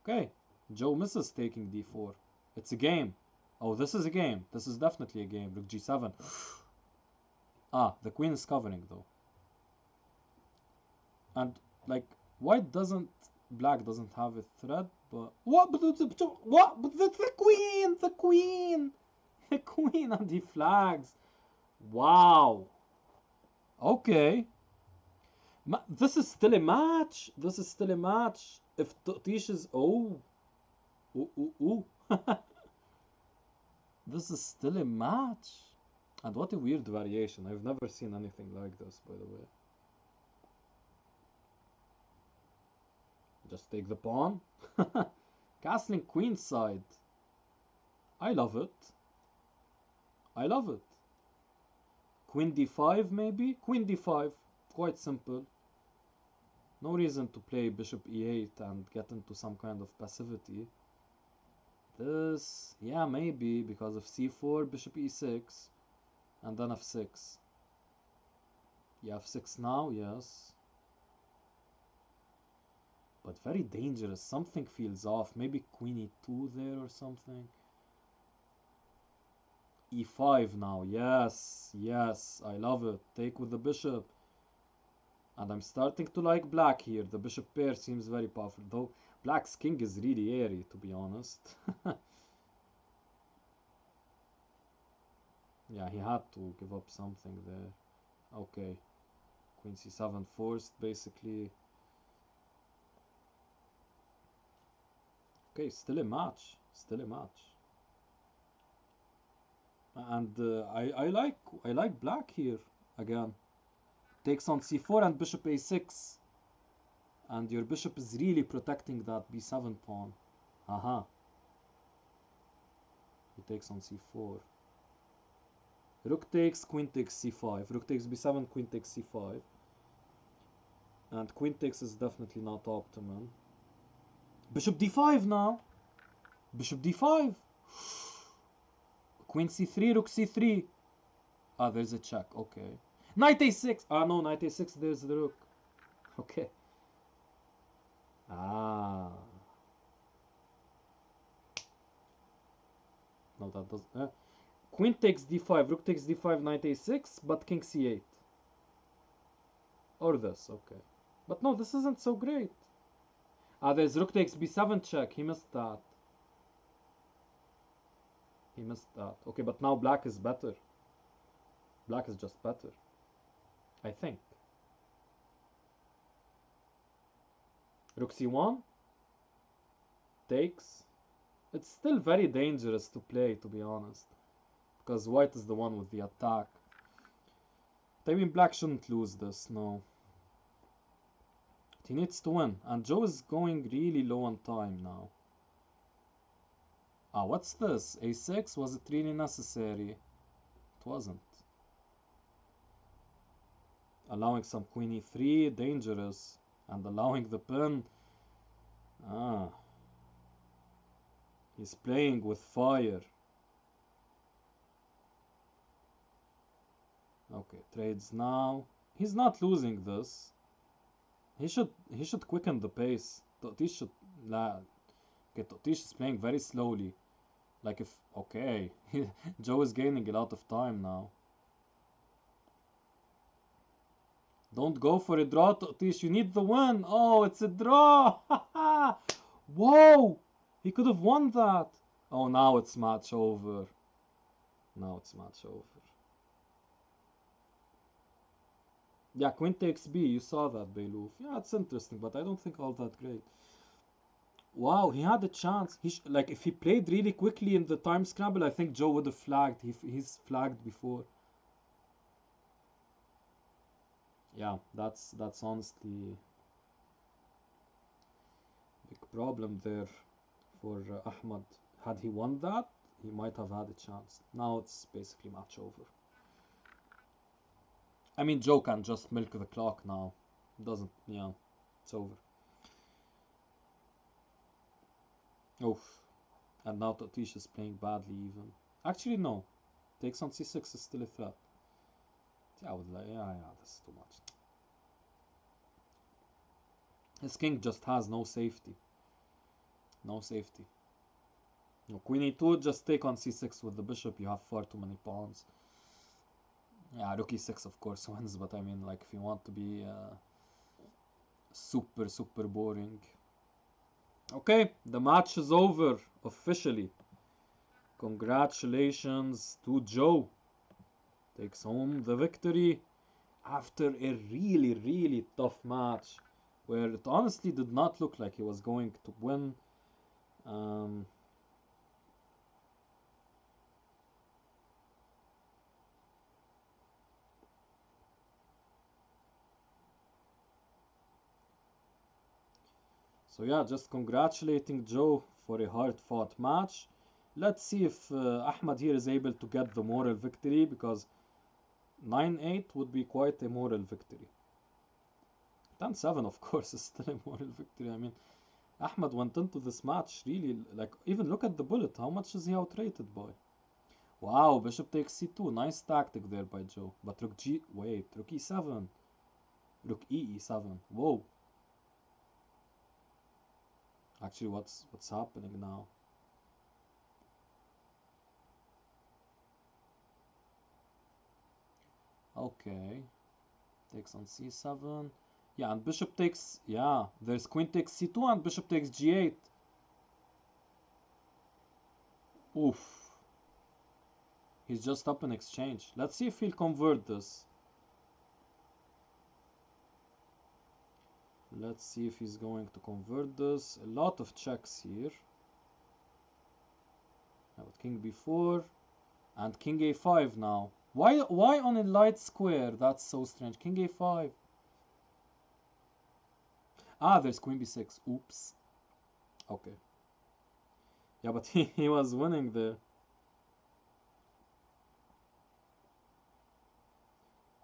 Speaker 1: Okay, Joe misses taking d4. It's a game. Oh, this is a game. This is definitely a game. Rook g7. Ah, the queen is covering though. And like white doesn't, black doesn't have a threat, but what? But what? But the queen, the queen, the queen, and he flags. Wow. Okay. This is still a match. This is still a match. If Tish is ooh, ooh, ooh. This is still a match. And what a weird variation. I've never seen anything like this, by the way. Just take the pawn. Castling queenside. I love it. I love it. Queen d5 maybe? Queen d5. Quite simple. No reason to play bishop e8 and get into some kind of passivity. This, yeah, maybe because of c4, bishop e6, and then f6. Yeah, f6 now, yes. But very dangerous. Something feels off. Maybe queen e2 there or something. e5 now. Yes, yes, I love it. Take with the bishop. And I'm starting to like black here. The bishop pair seems very powerful. Though black's king is really airy, to be honest. Yeah, he had to give up something there. Okay. Queen c7 forced, basically. Okay, still a match. Still a match. And I like black here again. Takes on c4 and bishop a6. And your bishop is really protecting that b7 pawn. Aha. He takes on c4. Rook takes, queen takes c5. Rook takes b7, queen takes c5. And queen takes is definitely not optimal. Bishop d5 now. Bishop d5. Queen c3, rook c3. Ah, there's a check. Okay. Knight a6. Ah, no, knight a6. There's the rook. Okay. Ah. No, that doesn't. Queen takes d5, rook takes d5, knight a6, but king c8. Or this, okay. But no, this isn't so great. Ah, there's rook takes b7 check. He missed that. He missed that. Okay, but now black is better. Black is just better. I think. Rook c1 takes. It's still very dangerous to play, to be honest. Because white is the one with the attack. But I mean, black shouldn't lose this, no. He needs to win. And Joe is going really low on time now. Ah, what's this? a6? Was it really necessary? It wasn't. Allowing some queen e3, dangerous. And allowing the pin. Ah. He's playing with fire. Okay, trades now. He's not losing this. He should quicken the pace. Totish should okay, Totish is playing very slowly. Like if okay. Joe is gaining a lot of time now. Don't go for a draw, Totish. You need the win. Oh, it's a draw. Whoa! He could have won that. Oh, now it's match over. Now it's match over. Yeah, queen takes b. You saw that, Beiluf. Yeah, it's interesting, but I don't think all that great. Wow, he had a chance. Like if he played really quickly in the time scramble, I think Joe would have flagged. He's flagged before. Yeah, that's honestly big problem there for Ahmad. Had he won that, he might have had a chance. Now it's basically match over. I mean, Joe can just milk the clock now. Doesn't, yeah, it's over. Oof. And now Totish is playing badly even. Actually, no. Takes on c6 is still a threat. Yeah, I would like, yeah, this is too much. His king just has no safety. No safety. No, queen e2, just take on c6 with the bishop. You have far too many pawns. Yeah, rook e6 of course wins, but I mean, like, if you want to be super boring. Okay, the match is over officially. Congratulations to Joe. Takes home the victory after a really tough match where it honestly did not look like he was going to win. So yeah, just congratulating Joe for a hard-fought match. Let's see if Ahmad here is able to get the moral victory, because 9-8 would be quite a moral victory. 10-7 of course is still a moral victory. I mean, Ahmad went into this match really, like, even look at the bullet. How much is he outrated by? Wow, bishop takes c2. Nice tactic there by Joe. But rook g... Wait, rook e7. Rook e7. Whoa. Actually, what's happening now? Okay. Takes on c7. Yeah, and bishop takes... Yeah, there's queen takes c2 and bishop takes g8. Oof. He's just up in exchange. Let's see if he'll convert this. Let's see if he's going to convert this. A lot of checks here. With king b4 and king a5 now. Why on a light square? That's so strange. King a5. Ah, there's queen b6. Oops. Okay. Yeah, but he was winning there.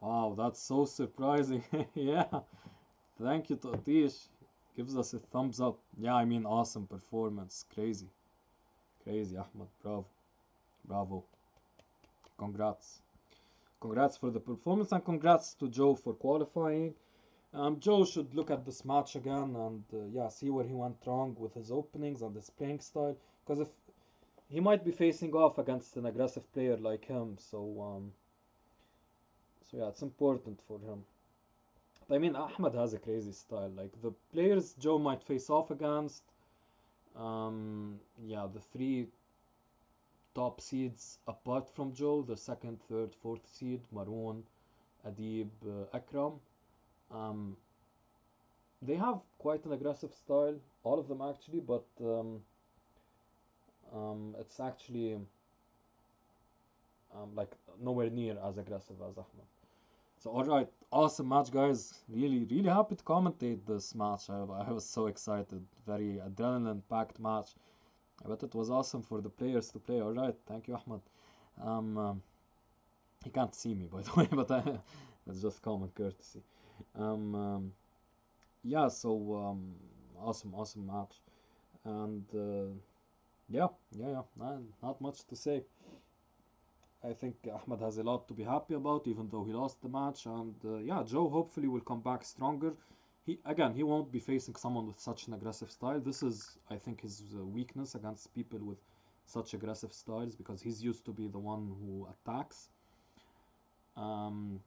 Speaker 1: Wow, that's so surprising. Yeah. Thank you, Totish. Gives us a thumbs up. Yeah, I mean, awesome performance. Crazy. Crazy, Ahmed. Bravo. Bravo. Congrats. Congrats for the performance, and congrats to Joe for qualifying. Joe should look at this match again and yeah, see where he went wrong with his openings and his playing style. Because if he might be facing off against an aggressive player like him, so yeah, it's important for him. But I mean, Ahmed has a crazy style. Like the players Joe might face off against, yeah, the three top seeds apart from Joe, the second, third, fourth seed, Maroon, Adib, Akram. Um, they have quite an aggressive style, all of them actually, but it's actually like nowhere near as aggressive as Ahmed. So alright, awesome match, guys. Really, really happy to commentate this match. I was so excited. Very adrenaline-packed match. I bet it was awesome for the players to play. Alright, thank you, Ahmed. He can't see me, by the way, but that's just common courtesy. Um, um, yeah, so awesome, awesome match. And yeah, not much to say. I think Ahmed has a lot to be happy about, even though he lost the match. And yeah, Joe hopefully will come back stronger. He won't be facing someone with such an aggressive style. This is, I think, his weakness against people with such aggressive styles because he's used to be the one who attacks. Um,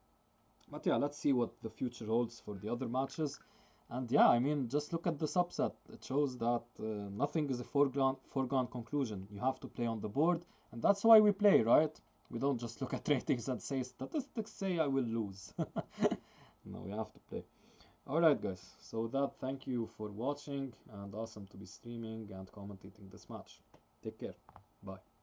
Speaker 1: but yeah, let's see what the future holds for the other matches. And yeah, I mean, just look at this upset. It shows that nothing is a foregone conclusion. You have to play on the board, and that's why we play, right? We don't just look at ratings and say statistics say I will lose. No, we have to play. Alright, guys. So with that, thank you for watching, and awesome to be streaming and commentating this match. Take care. Bye.